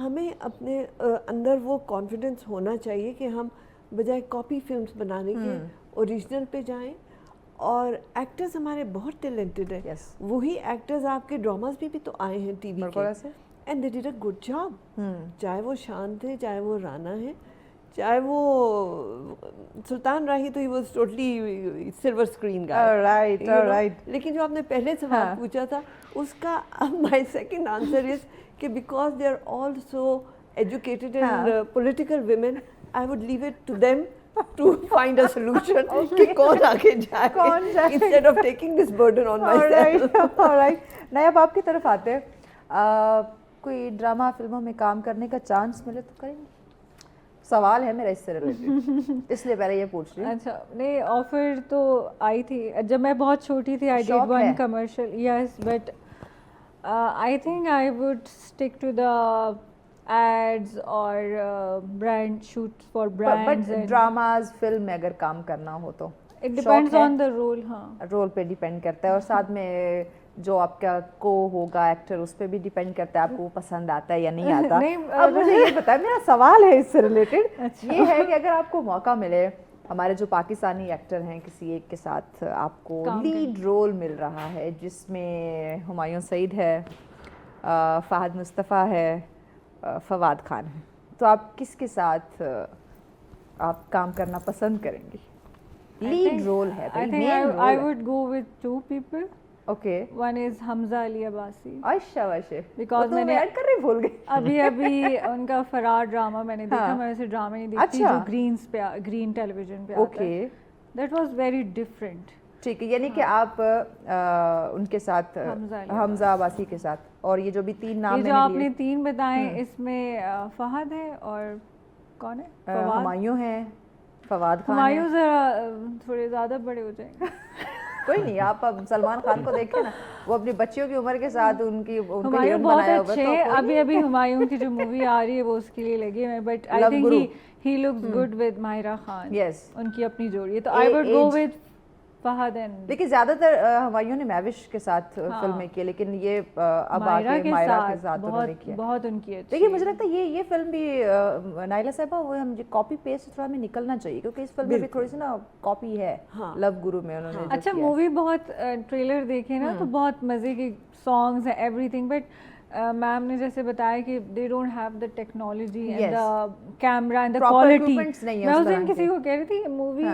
ہمیں اپنے اندر وہ کانفیڈنس ہونا چاہیے کہ ہم بجائے کاپی فلمس بنانے کے اوریجنل پہ جائیں. اور ایکٹرز ہمارے بہت ٹیلنٹڈ ہیں, وہی ایکٹرز آپ کے ڈراماز بھی تو آئے ہیں ٹی وی کے, and they did a good job. چاہے وہ شان تھے, چاہے وہ رانا ہے, چاہے وہ سلطان راہی, تو he was totally silver screen guy. لیکن جو آپ نے پہلے سوال پوچھا تھا اس کا مائی سیکنڈ آنسر از کہ because they are all so educated and political women, I would leave it to them to find a solution کہ کون آگے جائے instead of taking this burden on myself. Alright. NAB آپ کی طرف آتے ہیں, کوئی ڈرامہ فلموں میں کام کرنے کا چانس ملے تو کریں گے؟ سوال ہے میرا اس سے ریلیٹڈ, اس لیے پہلے یہ پوچھ رہی ہوں. اچھا, نہیں آفر تو آئی تھی جب میں بہت چھوٹی تھی. I did one commercial, yes, but I think I would stick to the ads اور brand shoot for brands. Dramas film میں اگر کام کرنا ہو تو it depends on the role. ہاں, رول پہ ڈیپینڈ کرتا ہے, اور ساتھ میں جو آپ کا کو ہوگا ایکٹر اس پہ بھی ڈیپینڈ کرتا ہے آپ کو وہ پسند آتا ہے یا نہیں آتا. اب مجھے یہ بتائیں, میرا سوال ہے اس سے ریلیٹڈ یہ ہے کہ اگر آپ کو موقع ملے, ہمارے جو پاکستانی ایکٹر ہیں کسی ایک کے ساتھ آپ کو لیڈ رول مل رہا ہے جس میں ہمایوں سعید ہے, فہد مصطفیٰ ہے, فواد خان ہے, تو آپ کس کے ساتھ آپ کام کرنا پسند کریں گے؟ لیڈ رول ہے. I would go with 2 people. Okay. One is Hamza Ali Abbasi. اچھا ویسے because میں نے ایڈ کر رہی بھول گئی. ابھی ان کا فرار ڈرامہ میں نے دیکھا. میں ویسے ڈرامے نہیں دیکھتی جو گرینز پہ, گرین ٹیلی ویژن پہ آتا ہے. That was very different. ٹھیک ہے, یعنی کہ آپ ان کے ساتھ, حمزہ عباسی کے ساتھ, اور یہ جو بھی 3 نام جو آپ نے 3 بتائے اس میں فہد ہے اور کون ہے؟ ہمایوں ہے, فواد خان. ہمایوں ذرا تھوڑے زیادہ بڑے ہو جائیں گے. کوئی نہیں, آپ اب سلمان خان کو دیکھیں نا, وہ اپنی بچیوں کی عمر کے ساتھ ان کی ہمایوں بہت اچھے. ابھی ہمایوں کی جو مووی آ رہی ہے وہ اس کے لیے لگے ہوئے, but I think he looks good with Mahira Khan. Yes, ان کی اپنی جوڑی ہے, تو I would go with Fahad. لیکن زیادہ تر ہمایوں نے میوش کے ساتھ فلمیں کی, لیکن یہ اب آگے مائرہ کے ساتھ انہوں نے کیا بہت ان کی. دیکھیے مجھے لگتا ہے یہ فلم بھی نائلہ صاحبہ وہ ہم کاپی پیسٹ تھوڑا ہمیں نکلنا چاہیے, کیونکہ اس فلم میں بھی تھوڑی سی نا کاپی ہے لو گرو میں انہوں نے. اچھا, مووی بہت ٹریلر دیکھے نا تو بہت مزے کے سانگز ہیں, ایوری تھنگ, بٹ میم نے جیسے بتایا کہ they don't have the technology and the camera and the quality. میں اس دن کسی کو کہہ رہی تھی مووی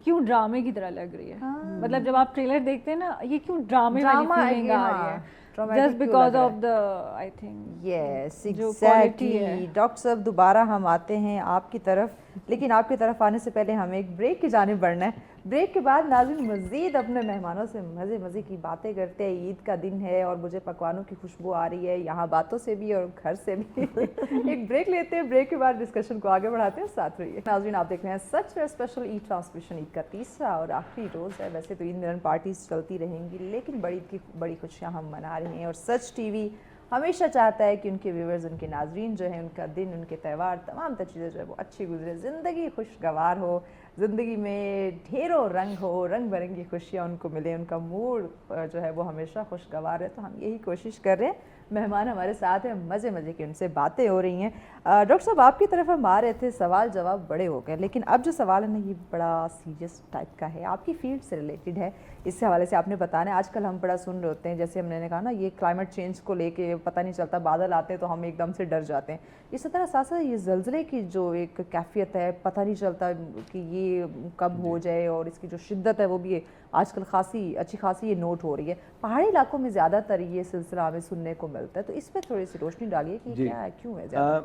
کیوں ڈرامے کی طرح لگ رہی ہے, مطلب جب آپ ٹریلر دیکھتے ہیں نا یہ کیوں ڈرامے والی فیلنگ آ رہی ہے, just because of the I think yes exactly. Doctor صاحب دوبارہ ہم آتے ہیں آپ کی طرف, لیکن آپ کی طرف آنے سے پہلے ہمیں ایک بریک کی جانب بڑھنا ہے. بریک کے بعد ناظرین مزید اپنے مہمانوں سے مزے کی باتیں کرتے ہیں. عید کا دن ہے اور مجھے پکوانوں کی خوشبو آ رہی ہے یہاں باتوں سے بھی اور گھر سے بھی. ایک بریک لیتے ہیں, بریک کے بعد ڈسکشن کو آگے بڑھاتے ہیں, ساتھ رہیے. ناظرین آپ دیکھ رہے ہیں سچ میں اسپیشل عید ٹرانسمیشن. عید کا تیسرا اور آخری روز ہے. ویسے تو عید ملن پارٹیز چلتی رہیں گی, لیکن بڑی خوشیاں ہم منا رہے ہیں, اور سچ ٹی وی ہمیشہ چاہتا ہے کہ ان کے ویورز, ان کے ناظرین جو ہیں, ان کا دن, ان کے تہوار, تمام چیزیں جو ہے وہ اچھی گزرے, زندگی خوشگوار ہو, زندگی میں ڈھیروں رنگ ہو, رنگ برنگی خوشیاں ان کو ملے, ان کا موڈ جو ہے وہ ہمیشہ خوشگوار ہے. تو ہم یہی کوشش کر رہے ہیں. مہمان ہمارے ساتھ ہیں, مزے کی ان سے باتیں ہو رہی ہیں. ڈاکٹر صاحب آپ کی طرف ہم آ رہے تھے, سوال جواب بڑے ہو گئے, لیکن اب جو سوال ہے نا یہ بڑا سیریس ٹائپ کا ہے, آپ کی فیلڈ سے ریلیٹڈ ہے. اس حوالے سے آپ نے بتانا ہے, آج کل ہم بڑا سن رہے ہوتے ہیں, جیسے ہم نے کہا نا یہ کلائمیٹ چینج کو لے کے پتہ نہیں چلتا, بادل آتے ہیں تو ہم ایک دم سے ڈر جاتے ہیں. اسی طرح ساتھ ساتھ یہ زلزلے کی جو ایک کیفیت ہے, پتہ نہیں چلتا کہ یہ کب ہو جائے, اور اس کی جو شدت ہے وہ بھی آج کل اچھی خاصی یہ نوٹ ہو رہی ہے. پہاڑی علاقوں میں زیادہ تر یہ سلسلہ ہمیں سننے کو ملتا ہے, تو اس پہ تھوڑی سی روشنی ڈالیے کہ کیا ہے, کیوں ہے زیادہ.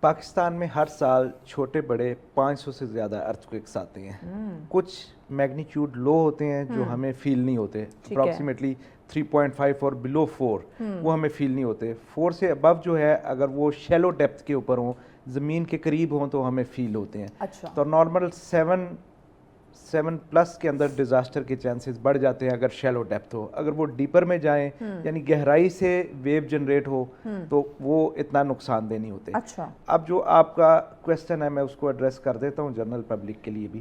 پاکستان میں ہر سال چھوٹے بڑے 500 سے زیادہ ارتھکویکس آتے ہیں. کچھ میگنیچیوڈ لو ہوتے ہیں جو ہمیں فیل نہیں ہوتے, اپروکسیمیٹلی 3.5 اور بلو 4 وہ ہمیں فیل نہیں ہوتے. 4 سے ابو جو ہے اگر وہ شیلو ڈیپتھ کے اوپر ہوں, زمین کے قریب ہوں, تو ہمیں فیل ہوتے ہیں. تو نارمل 7+ کے اندر ڈیزاسٹر کے چانسز بڑھ جاتے ہیں اگر شیلو ڈیپتھ ہو. اگر وہ ڈیپر میں جائیں یعنی گہرائی سے ویو جنریٹ ہو تو وہ اتنا نقصان دہ نہیں ہوتے. اب جو آپ کا کویسچن ہے میں اس کو ایڈریس کر دیتا ہوں جنرل پبلک کے لیے بھی.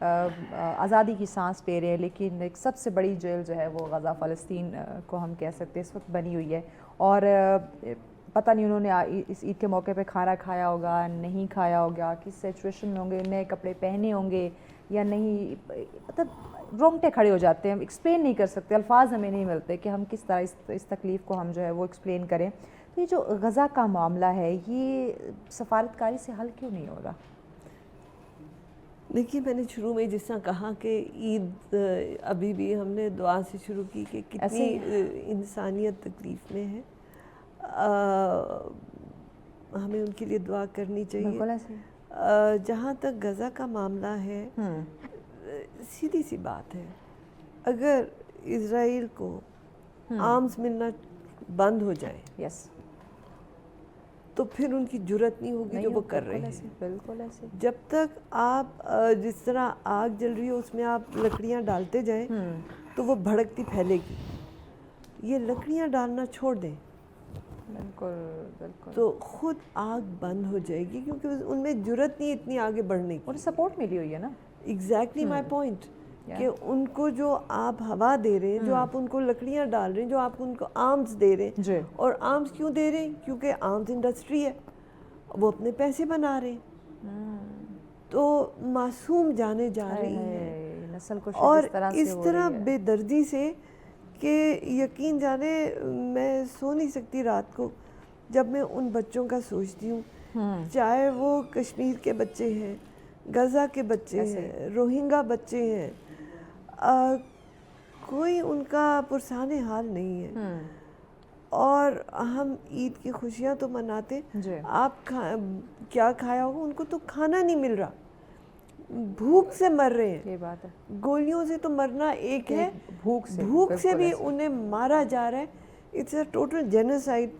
آزادی کی سانس لے رہے ہیں, لیکن ایک سب سے بڑی جیل جو ہے وہ غزہ فلسطین کو ہم کہہ سکتے ہیں اس وقت بنی ہوئی ہے. اور پتہ نہیں انہوں نے اس عید کے موقع پہ کھانا کھایا ہوگا, نہیں کھایا ہوگا, کس سچویشن میں ہوں گے, نئے کپڑے پہنے ہوں گے یا نہیں, مطلب رونگٹے کھڑے ہو جاتے ہیں, ہم ایکسپلین نہیں کر سکتے, الفاظ ہمیں نہیں ملتے کہ ہم کس طرح اس تکلیف کو ہم جو ہے وہ ایکسپلین کریں. تو یہ جو غزہ کا معاملہ ہے یہ سفارتکاری سے حل کیوں نہیں ہو رہا؟ دیکھیے میں نے شروع میں جس طرح کہا کہ عید ابھی بھی ہم نے دعا سے شروع کی کہ کتنی انسانیت تکلیف میں ہے, ہمیں ان کے لیے دعا کرنی چاہیے. جہاں تک غزہ کا معاملہ ہے, سیدھی سی بات ہے, اگر اسرائیل کو آرمز ملنا بند ہو جائے تو پھر ان کی جرت نہیں ہوگی جو وہ کر رہے ہیں. بالکل ایسے جب تک آپ جس طرح آگ جل رہی ہو اس میں آپ لکڑیاں ڈالتے جائیں تو وہ بھڑکتی پھیلے گی. یہ لکڑیاں ڈالنا چھوڑ دیں بالکل تو خود آگ بند ہو جائے گی, کیونکہ ان میں جرت نہیں اتنی آگے بڑھنے کی. اور سپورٹ ملی ہوئی ہے نا. ایگزیکٹلی مائی پوائنٹ, کہ ان کو جو آپ ہوا دے رہے ہیں, جو آپ ان کو لکڑیاں ڈال رہے ہیں, جو آپ ان کو آرمز دے رہے ہیں, اور آرمز کیوں دے رہے ہیں؟ کیونکہ آرمز انڈسٹری ہے, وہ اپنے پیسے بنا رہے ہیں, تو معصوم جانے جا رہی ہیں. اور اس طرح بے دردی سے کہ یقین جانے میں سو نہیں سکتی رات کو جب میں ان بچوں کا سوچتی ہوں, چاہے وہ کشمیر کے بچے ہیں, غزہ کے بچے ہیں, روہنگا بچے ہیں, کوئی ان کا پرسان حال نہیں ہے. اور ہم عید کی خوشیاں تو مناتے, آپ کیا کھایا ہوگا, ان کو تو کھانا نہیں مل رہا, بھوک سے مر رہے ہیں. یہ بات ہے, گولیوں سے تو مرنا ایک ہے, بھوک سے بھی انہیں مارا جا رہا ہے. It's a total genocide.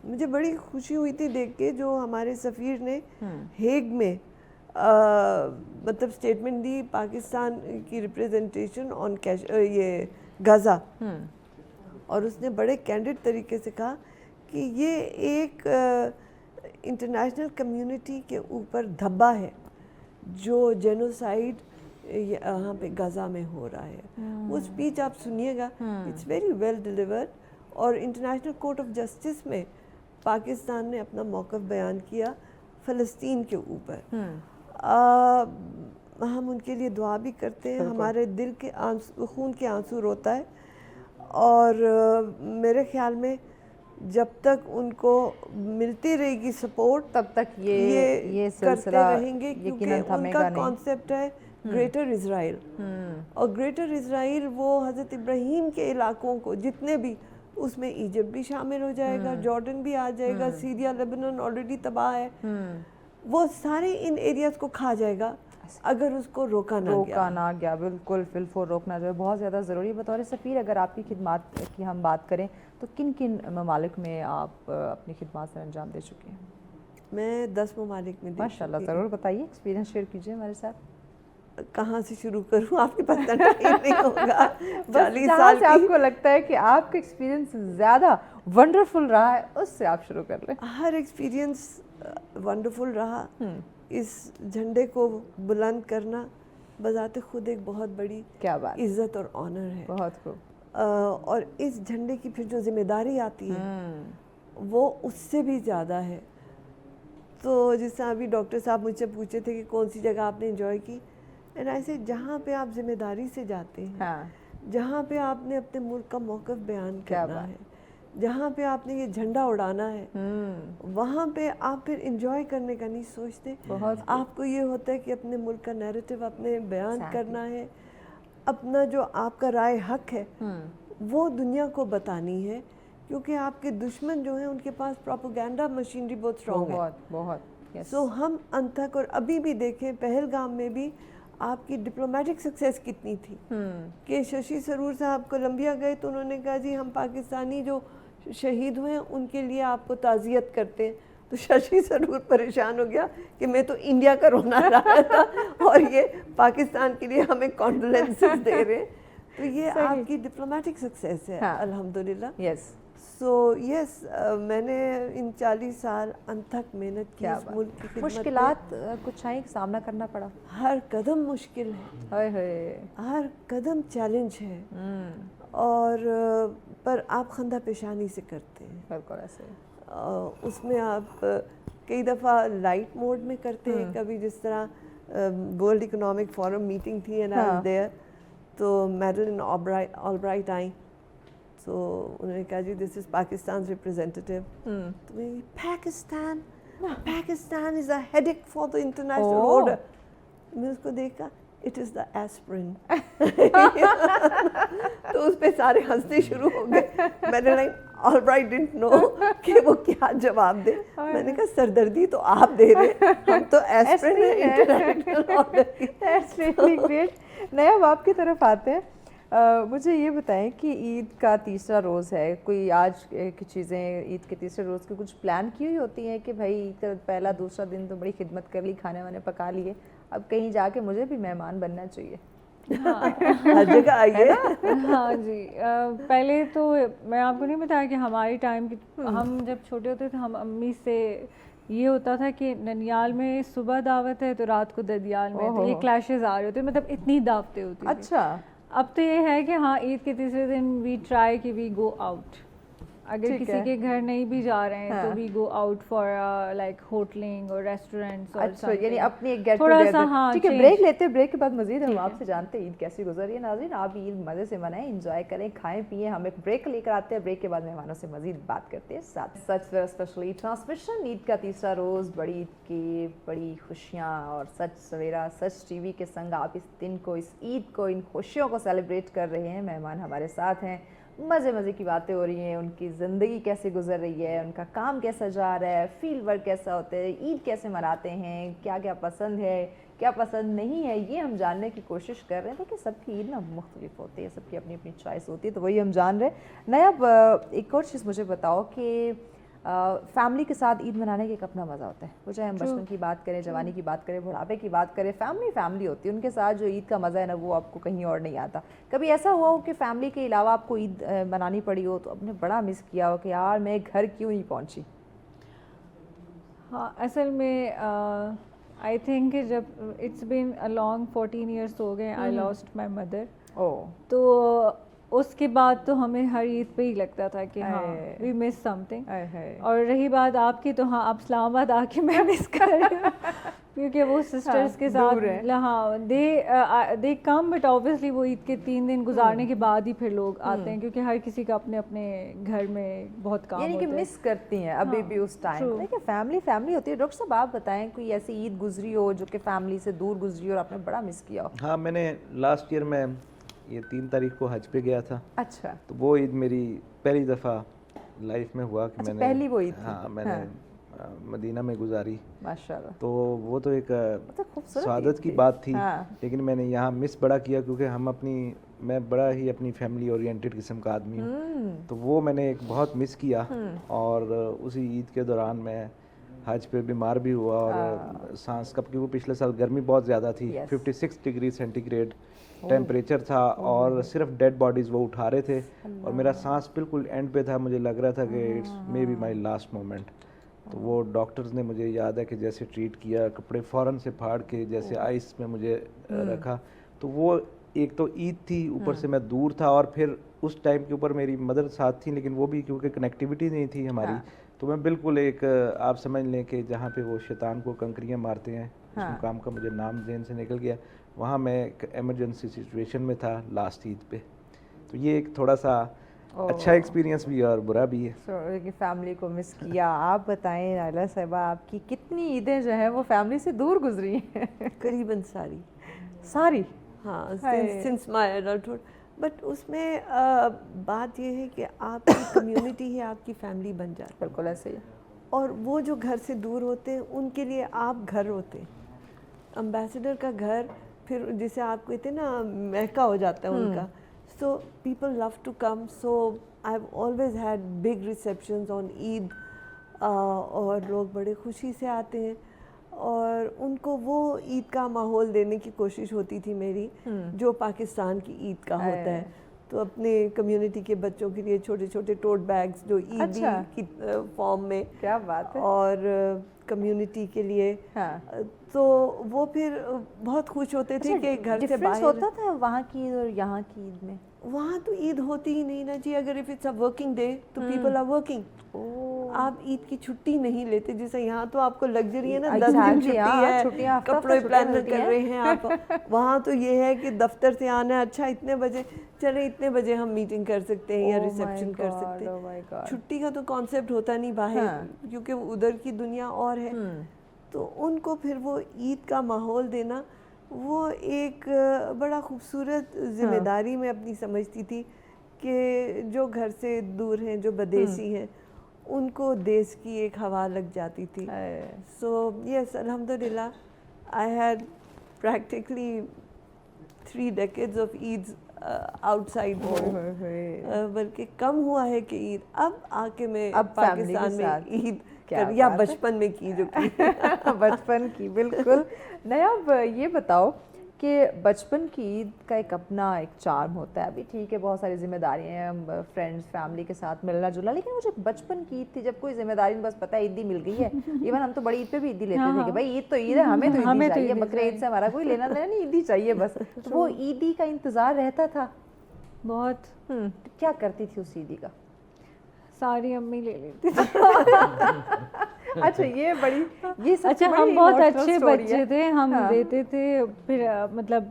مجھے بڑی خوشی ہوئی تھی دیکھ کے جو ہمارے سفیر نے ہیگ میں مطلب اسٹیٹمنٹ دی پاکستان کی ریپریزنٹیشن آن یہ غزہ, اور اس نے بڑے کینڈڈ طریقے سے کہا کہ یہ ایک انٹرنیشنل کمیونٹی کے اوپر دھبا ہے جو جینوسائیڈ یہاں پہ غزہ میں ہو رہا ہے. وہ اسپیچ آپ سنیے گا, اٹس ویری ویل ڈیلیورڈ. اور انٹرنیشنل کورٹ آف جسٹس میں پاکستان نے اپنا موقف بیان کیا فلسطین کے اوپر. ہم ان کے لیے دعا بھی کرتے ہیں, ہمارے دل کے خون کے آنسو روتا ہے, اور میرے خیال میں جب تک ان کو ملتی رہے گی سپورٹ تب تک یہ کرتے رہیں گے, کیونکہ ان کا کانسیپٹ ہے گریٹر اسرائیل. اور گریٹر اسرائیل وہ حضرت ابراہیم کے علاقوں کو جتنے بھی, اس میں ایجپٹ بھی شامل ہو جائے گا, جارڈن بھی آ جائے گا, سیریا لیبنان آلریڈی تباہ ہے, وہ سارے ان ایریاز کو کھا جائے گا اگر اس کو روکا نہ گیا. بالکل فلفور روکنا جو ہے بہت زیادہ ضروری. بطور سفیر اگر آپ کی خدمات کی ہم بات کریں تو کن کن ممالک میں آپ اپنی خدمات سر انجام دے چکے ہیں؟ میں 10 ممالک میں. ماشاء اللہ, ضرور بتائیے, ایکسپیرینس شیئر کیجیے ہمارے ساتھ. کہاں سے شروع کروں, آپ کے پاس نہیں ہوگا. 40 سال سے آپ کو لگتا ہے کہ آپ کا ایکسپیرینس زیادہ ونڈرفل رہا ہے, اس سے آپ شروع کر لیں. ہر ایکسپیرینس ونڈرفل رہا. اس جھنڈے کو بلند کرنا بذات خود ایک بہت بڑی عزت اور آنر ہے. بہت خوب. اور اس جھنڈے کی پھر جو ذمہ داری آتی ہے وہ اس سے بھی زیادہ ہے. تو جس طرح ابھی ڈاکٹر صاحب مجھ سے پوچھے تھے کہ کون سی جگہ آپ نے انجوائے کی, ایسے جہاں پہ آپ ذمہ داری سے جاتے ہیں, جہاں پہ آپ نے اپنے ملک کا موقف بیان کرنا ہے, جہاں پہ آپ نے یہ جھنڈا اڑانا ہے, وہاں پہ آپ پھر انجوائے کرنے کا نہیں سوچتے. آپ کو یہ ہوتا ہے کہ اپنے ملک کا نیریٹو اپنے بیان کرنا ہے, اپنا جو آپ کا رائے حق ہے وہ دنیا کو بتانی ہے, کیونکہ آپ کے دشمن جو ہیں ان کے پاس پروپیگنڈا مشینری بہت اسٹرانگ ہے. سو ہم انتھک, اور ابھی بھی دیکھیں پہلگام میں بھی آپ کی ڈپلومیٹک سکسیس کتنی تھی کہ ششی تھرور صاحب کولمبیا گئے تو انہوں نے کہا جی ہم پاکستانی جو شہید ہوئے ہیں ان کے لیے آپ کو تعزیت کرتے ہیں. تو ششی تھرور پریشان ہو گیا کہ میں تو انڈیا کا رونا رہا تھا اور یہ پاکستان کے لیے ہمیں کانڈولنسز دے رہے ہیں. تو یہ آپ کی ڈپلومیٹک سکسیس ہے الحمدللہ. سو یس میں نے ان 40 سال انتھک محنت کی اس ملک کی خدمت. مشکلات کچھ آئیں سامنا کرنا پڑا؟ ہر قدم مشکل ہے, ہر قدم چیلنج ہے, اور پر آپ خندہ پیشانی سے کرتے ہیں. بالکل ایسے اس میں آپ کئی دفعہ لائٹ موڈ میں کرتے ہیں, کبھی جس طرح ورلڈ اکنامک فورم میٹنگ تھی اینڈ آئی واز دیئر, تو میڈلن آلبرائٹ آئیں, تو انہوں نے کہا جی دس از پاکستان ریپرزینٹیو. تو Pakistan is a headache for the international order. میں اس کو دیکھا, اٹ از دا ایسپرن. تو اس پہ سارے ہنسنے شروع ہو گئے. میں نے آلبرائٹ ڈنٹ نو کہ وہ کیا جواب دے. میں نے کہا سردردی تو آپ دے رہے, ہم تو ایسپرن ہے انٹرنیشنل آرڈر کی. That's really great. نیب آپ کی طرف آتے ہیں, مجھے یہ بتائیں کہ عید کا تیسرا روز ہے, کوئی آج کی چیزیں عید کے تیسرے روز کی کچھ پلان کی ہوئی ہوتی ہیں کہ بھائی عید کا پہلا دوسرا دن تو بڑی خدمت کر لی, کھانے وانے پکا لیے, اب کہیں جا کے مجھے بھی مہمان بننا چاہیے؟ ہر جگہ آئیے. ہاں جی, پہلے تو میں آپ کو نہیں بتایا کہ ہماری ٹائم کی, ہم جب چھوٹے ہوتے تھے ہم امی سے یہ ہوتا تھا کہ ننیال میں صبح دعوت ہے تو رات کو ددیال میں, تو یہ کلیشز آ رہے ہوتے, مطلب اتنی دعوتیں ہوتی. اچھا, اب تو یہ ہے کہ ہاں عید کے تیسرے دن وی ٹرائی کہ وی گو آؤٹ, اگر کسی کے گھر نہیں بھی جا رہے ہیں تو we go out for like hotelling اور ریسٹورینٹس. اچھا, یعنی اپنی ایک گیٹ تھوڑا سا. ہاں ٹھیک ہے, بریک لیتے ہیں, بریک کے بعد مزید ہم آپ سے جانتے ہیں عید کیسی گزری ہے. ناظرین آپ عید مزے سے منائیں, انجوائے کریں, کھائیں پئیں. ہم ایک بریک لے کر آتے ہیں, بریک کے بعد مہمانوں سے مزید بات کرتے ہیں. ساتھ سچ اسپیشلی ٹرانسمیشن, عید کا تیسرا روز, بڑی عید کی بڑی خوشیاں, اور سچ سویرا سچ ٹی وی کے سنگ آپ اس دن کو, اس عید کو, ان خوشیوں کو سیلیبریٹ کر رہے ہیں. مہمان ہمارے ساتھ ہیں, مزے مزے کی باتیں ہو رہی ہیں, ان کی زندگی کیسے گزر رہی ہے, ان کا کام کیسا جا رہا ہے, فیلڈ ورک کیسا ہوتا ہے, عید کیسے مناتے ہیں, کیا کیا پسند ہے, کیا پسند نہیں ہے, یہ ہم جاننے کی کوشش کر رہے ہیں. کہ سب کی عید نا مختلف ہوتی ہے, سب کی اپنی اپنی چوائس ہوتی ہے, تو وہی ہم جان رہے ہیں. نیب ایک اور چیز مجھے بتاؤ کہ فیملی کے ساتھ عید منانے کا ایک اپنا مزہ ہوتا ہے. وہ چاہے ہم بچپن کی بات کریں, جوانی کی بات کریں, بڑھاپے کی بات کریں, فیملی ہوتی ہے, ان کے ساتھ جو عید کا مزہ ہے نا وہ آپ کو کہیں اور نہیں آتا. کبھی ایسا ہوا ہو کہ فیملی کے علاوہ آپ کو عید منانی پڑی ہو تو آپ نے بڑا مس کیا ہو کہ یار میں گھر کیوں نہیں پہنچی؟ ہاں, اصل میں آئی تھنک کہ جب it's been a long 14 years ہو گئے, آئی لاسٹ مائی مدر. تو اس کے بعد تو ہمیں ہر عید پہ ہی لگتا تھا کہ ہاں وی مس سم تھنگ. اور رہی بات آپ کی, تو ہاں آپ اسلام آباد آ کے میں مس کر رہی ہوں کیونکہ وہ سسٹرس کے ساتھ, ہاں دے کم, بٹ اوبیسلی وہ عید کے 3 دن گزارنے کے بعد ہی پھر لوگ آتے ہیں, کیونکہ ہر کسی کا اپنے اپنے گھر میں بہت کام ہوتا ہے, یعنی کہ مس کرتی ہیں ابھی بھی اس ٹائم. دیکھیں فیملی ہوتی ہے. ڈاکٹر صاحب آپ بتائیں کوئی ایسی عید گزری ہو جو کہ فیملی سے دور گزری اور آپ نے بڑا مس کیا ہو؟ ہاں, میں نے لاسٹ ایئر میں یہ 3 تاریخ کو حج پہ گیا تھا. اچھا, تو وہ عید میری پہلی دفعہ لائف میں ہوا کہ میں نے, پہلی وہ عید, ہاں میں نے مدینہ میں گزاری. ماشاءاللہ. تو وہ تو ایک سعادت کی بات تھی, لیکن میں نے یہاں مس بڑا کیا کیونکہ میں بڑا ہی اپنی فیملی اورینٹڈ قسم کا آدمی ہوں, تو وہ میں نے ایک بہت مس کیا. اور اسی عید کے دوران میں حج پہ بیمار بھی ہوا, اور سانس کب کی, وہ پچھلے سال گرمی بہت زیادہ تھی, 56 ڈگری سینٹی گریڈ ٹیمپریچر تھا, اور صرف ڈیڈ باڈیز وہ اٹھا رہے تھے, اور میرا سانس بالکل اینڈ پہ تھا. مجھے لگ رہا تھا کہ it's may be my last moment. تو وہ ڈاکٹرز نے مجھے یاد ہے کہ جیسے ٹریٹ کیا, کپڑے فوراً سے پھاڑ کے جیسے آئس میں مجھے رکھا. تو وہ ایک تو عید تھی, اوپر سے میں دور تھا, اور پھر اس ٹائم کے اوپر میری مدر ساتھ تھی, لیکن وہ بھی کیونکہ کنیکٹیوٹی نہیں تھی ہماری, تو میں بالکل ایک, آپ سمجھ لیں کہ جہاں پہ وہ شیطان کو کنکریاں مارتے ہیں, اس مقام کا مجھے نام ذہن سے نکل گیا, وہاں میں ایک ایمرجنسی سچویشن میں تھا لاسٹ عید پہ. تو یہ ایک تھوڑا سا اچھا ایکسپیرینس بھی ہے اور برا بھی ہے. فیملی کو مس کیا. آپ بتائیں نائلہ صاحبہ, آپ کی کتنی عیدیں جو ہیں وہ فیملی سے دور گزری ہیں؟ قریباً ساری. ہاں, سنس مائی ایڈلٹہڈ. بٹ اس میں بات یہ ہے کہ آپ کی کمیونٹی ہی آپ کی فیملی بن جاتی ہے. بالکل ایسے ہی. اور وہ جو گھر سے دور ہوتے ہیں ان کے لیے آپ گھر ہوتے ہیں. امبیسڈر کا گھر پھر جسے آپ کہتے ہیں نا مہکا ہو جاتا ہے ان کا. So people love to come. So I have always had big receptions on Eid, اور لوگ بڑے خوشی سے آتے ہیں, اور ان کو وہ عید کا ماحول دینے کی کوشش ہوتی تھی میری جو پاکستان کی عید کا ہوتا ہے. تو اپنے کمیونٹی کے بچوں کے لیے چھوٹے چھوٹے ٹوٹ بیگز جو عیدی کی فارم میں. کیا بات ہے. اور کمیونٹی کے لیے. تو وہ پھر بہت خوش ہوتے تھے کہ گھر سے باہر. ہوتا تھا وہاں کی عید اور یہاں کی عید میں؟ وہاں تو عید ہوتی ہی نہیں نا جی. اگر if it's a working day تو پیپل آر ورکنگ. آپ عید کی چھٹی نہیں لیتے جیسے یہاں تو آپ کو لگژری ہے نا, 10 دن چھٹی ہے, کپڑے پلان کر رہے ہیں آپ. وہاں تو یہ ہے کہ دفتر سے آنا ہے, اچھا اتنے بجے چلے اتنے بجے ہم میٹنگ کر سکتے ہیں یا ریسیپشن کر سکتے ہیں. چھٹی کا تو کانسیپٹ ہوتا نہیں باہر, کیونکہ ادھر کی دنیا اور ہے. تو ان کو پھر وہ عید کا ماحول دینا وہ ایک بڑا خوبصورت ذمہ داری میں اپنی سمجھتی تھی کہ جو گھر سے دور ہیں, جو بدیسی ہیں, ان کو دیس کی ایک ہوا لگ جاتی تھی. سو یس الحمدللہ I had practically 3 decades of Eids outside home. بلکہ کم ہوا ہے کہ عید اب آ کے میں پاکستان میں عید یا بچپن میں کی جو کی. بچپن کی بالکل. نیاب یہ بتاؤ کہ بچپن کی عید کا ایک اپنا ایک چارم ہوتا ہے. ابھی ٹھیک ہے بہت ساری ذمہ داریاں ہیں, ہم فرینڈس فیملی کے ساتھ ملنا جلنا, لیکن وہ جو بچپن کی عید تھی جب کوئی ذمہ داری بس پتہ ہے عیدی مل گئی ہے. ایون ہم تو بڑی عید پہ بھی عیدی لیتے تھے کہ بھائی عید تو عید ہے, ہمیں تو عیدی چاہیے, بقر عید سے ہمارا کوئی لینا دینا نہیں, عیدی چاہیے بس. تو وہ عیدی کا انتظار رہتا تھا بہت. کیا کرتی تھی اس عیدی کا؟ ساری امی لے لیتی تھی. اچھا یہ بڑی یہ سب. اچھا ہم بہت اچھے بچے تھے, ہم دیتے تھے. پھر مطلب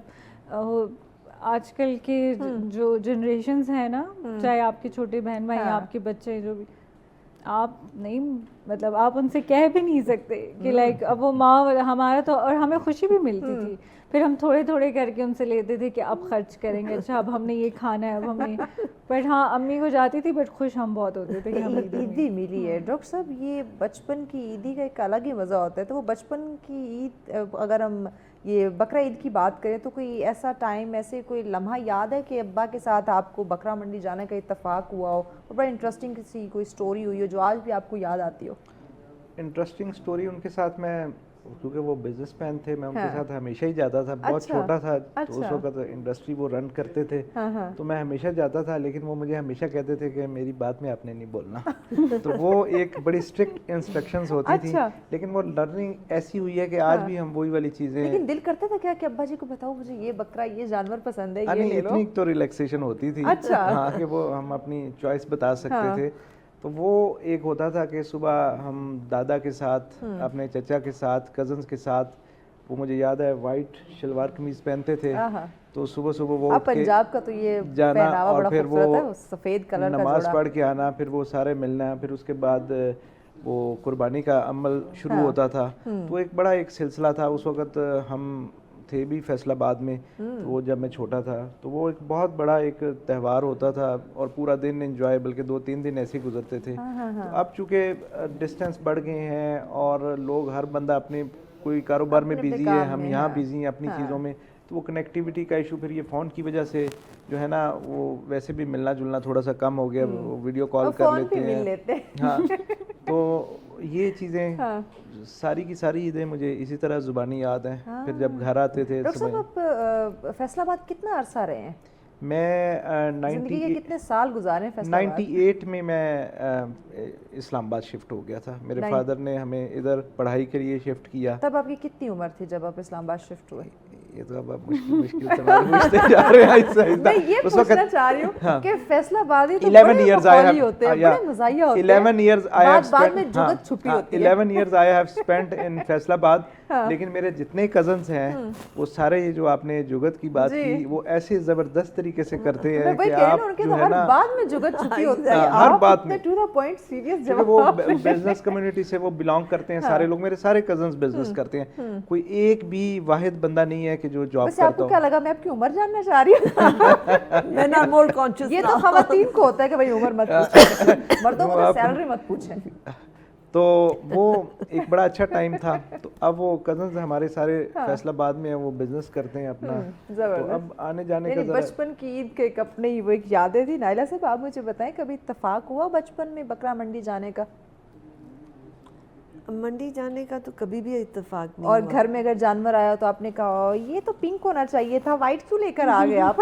آج کل کے جو جنریشنز ہیں نا, چاہے آپ کے چھوٹے بہن بھائی, آپ کے بچے جو بھی, آپ نہیں مطلب آپ ان سے کہہ بھی نہیں سکتے کہ لائک اب وہ ماں ہمارا تو, اور ہمیں خوشی بھی ملتی تھی. پھر ہم تھوڑے تھوڑے کر کے ان سے لیتے تھے کہ اب خرچ کریں گے, اچھا اب ہم نے یہ کھانا ہے, اب ہم نے. بٹ ہاں امی کو جاتی تھی, بٹ خوش ہم بہت ہوتے تھے کہ ہمیں عیدی ملی ہے. ڈاکٹر صاحب یہ بچپن کی عیدی کا ایک الگ ہی مزہ ہوتا ہے. تو وہ بچپن کی عید, اگر ہم یہ بقرہ عید کی بات کریں تو کوئی ایسا ٹائم, ایسے کوئی لمحہ یاد ہے کہ ابا کے ساتھ آپ کو بقرہ منڈی جانے کا اتفاق ہوا ہو, اور بڑا انٹرسٹنگ سی کوئی اسٹوری ہوئی ہو جو آج بھی آپ کو یاد آتی ہو؟ انٹرسٹنگ اسٹوری ان کے ساتھ میں, کیونکہ وہ بزنس مین تھے, میں ان کے ساتھ ہمیشہ ہی جاتا تھا. بہت چھوٹا تھا تو اس وقت انڈسٹری وہ رن کرتے تھے, تو میں ہمیشہ جاتا تھا. لیکن وہ مجھے ہمیشہ کہتے تھے کہ میری بات میں آپ نے نہیں بولنا. تو وہ ایک بڑی اسٹرکٹ انسٹرکشنز ہوتی تھیں, لیکن وہ لرننگ ایسی ہوئی ہے کہ آج بھی ہم وہی والی چیزیں. لیکن دل کرتا تھا کیا کہ ابا جی کو بتاؤ مجھے یہ بکرا یہ جانور پسند ہے, یہ لے لو. اتنی تو ریلیکسیشن ہوتی تھی ہاں کہ وہ ہم اپنی چوائس بتا سکتے تھے. تو وہ ایک ہوتا تھا کہ صبح ہم دادا کے ساتھ, اپنے چچا کے ساتھ, کزنس کے ساتھ, وہ مجھے یاد ہے وائٹ شلوار قمیض پہنتے تھے, تو صبح صبح وہ پنجاب کا تو یہ جانا, اور پھر وہ سفید کلر کا نماز پڑھ کے آنا, پھر وہ سارے ملنا, پھر اس کے بعد وہ قربانی کا عمل شروع ہوتا تھا. تو ایک بڑا ایک سلسلہ تھا. اس وقت ہم تھے بھی فیصل آباد میں, وہ جب میں چھوٹا تھا, تو وہ ایک بہت بڑا ایک تہوار ہوتا تھا, اور پورا دن انجوائے, بلکہ 2-3 دن ایسے گزرتے تھے. تو اب چونکہ ڈسٹینس بڑھ گئے ہیں اور لوگ ہر بندہ اپنے کوئی کاروبار میں بیزی ہے, ہم یہاں بیزی ہیں اپنی چیزوں میں, تو وہ کنیکٹیوٹی کا ایشو پھر یہ فون کی وجہ سے جو ہے نا, وہ ویسے بھی ملنا جلنا تھوڑا سا کم ہو گیا, ویڈیو کال کر لیتے ہیں. ہاں تو یہ چیزیں ساری کی ساری عیدیں مجھے اسی طرح زبانی یاد ہیں. پھر جب گھر آتے تھے. ڈاکٹر صاحب آپ فیصل آباد کتنا عرصہ رہے ہیں؟ میں زندگی کے کتنے سال گزارے ہیں فیصل آباد؟ 98 میں اسلام آباد شفٹ ہو گیا تھا. میرے فادر نے ہمیں ادھر پڑھائی کے لیے شفٹ کیا. تب آپ کی کتنی عمر تھی جب آپ اسلام آباد شفٹ ہوئے؟ یہ تو اب مشکل سوال پوچھتے جا رہے ہیں. میں یہ پوچھنا چاہ رہی ہوں کہ فیصل آبادی تو بڑے ماحولی ہوتے ہیں, بڑے مزاحیہ ہوتے ہیں, 11 years I have spent, بعد میں جگت چھپی ہوتی ہے. 11 years I have spent in Faisal آباد. لیکن میرے جتنے کزنس ہیں وہ سارے یہ جو آپ نے جگت کی بات کی, وہ ایسے زبردست طریقے سے کرتے ہیں کہ آپ جو ہے نا بعد میں جگت چھپی ہوتی ہے, ہر بات میں ٹو دا پوائنٹ سیریس جواب. وہ بزنس کمیونٹی سے وہ بلانگ کرتے ہیں سارے لوگ, میرے سارے کزنس بزنس کرتے ہیں, کوئی ایک بھی واحد بندہ نہیں ہے کہ جو جاب کرتا ہو. آپ کو کیا لگا میں آپ کی عمر جاننا چاہ رہی ہوں؟ میں نا مور کانشیس. یہ تو خواتین کو ہوتا ہے کہ بھائی عمر مت پوچھیں, مردوں کو سیلری مت پوچھیں. تو وہ ایک بڑا اچھا ٹائم تھا. تو اب وہ کزنز ہمارے سارے فیصل آباد میں ہیں, وہ بزنس کرتے ہیں اپنا. تو اب آنے جانے کا بچپن کی عید کے ایک اپنے ہی وہ ایک یادیں تھی. نائلہ صاحب آپ مجھے بتائیں کبھی اتفاق ہوا بچپن میں بکرا منڈی جانے کا؟ منڈی جانے کا تو کبھی بھی اتفاق نہیں. اور گھر میں اگر جانور آیا تو آپ نے کہا یہ تو پنک ہونا چاہیے تھا, وائٹ کیوں لے کر آ گئے آپ؟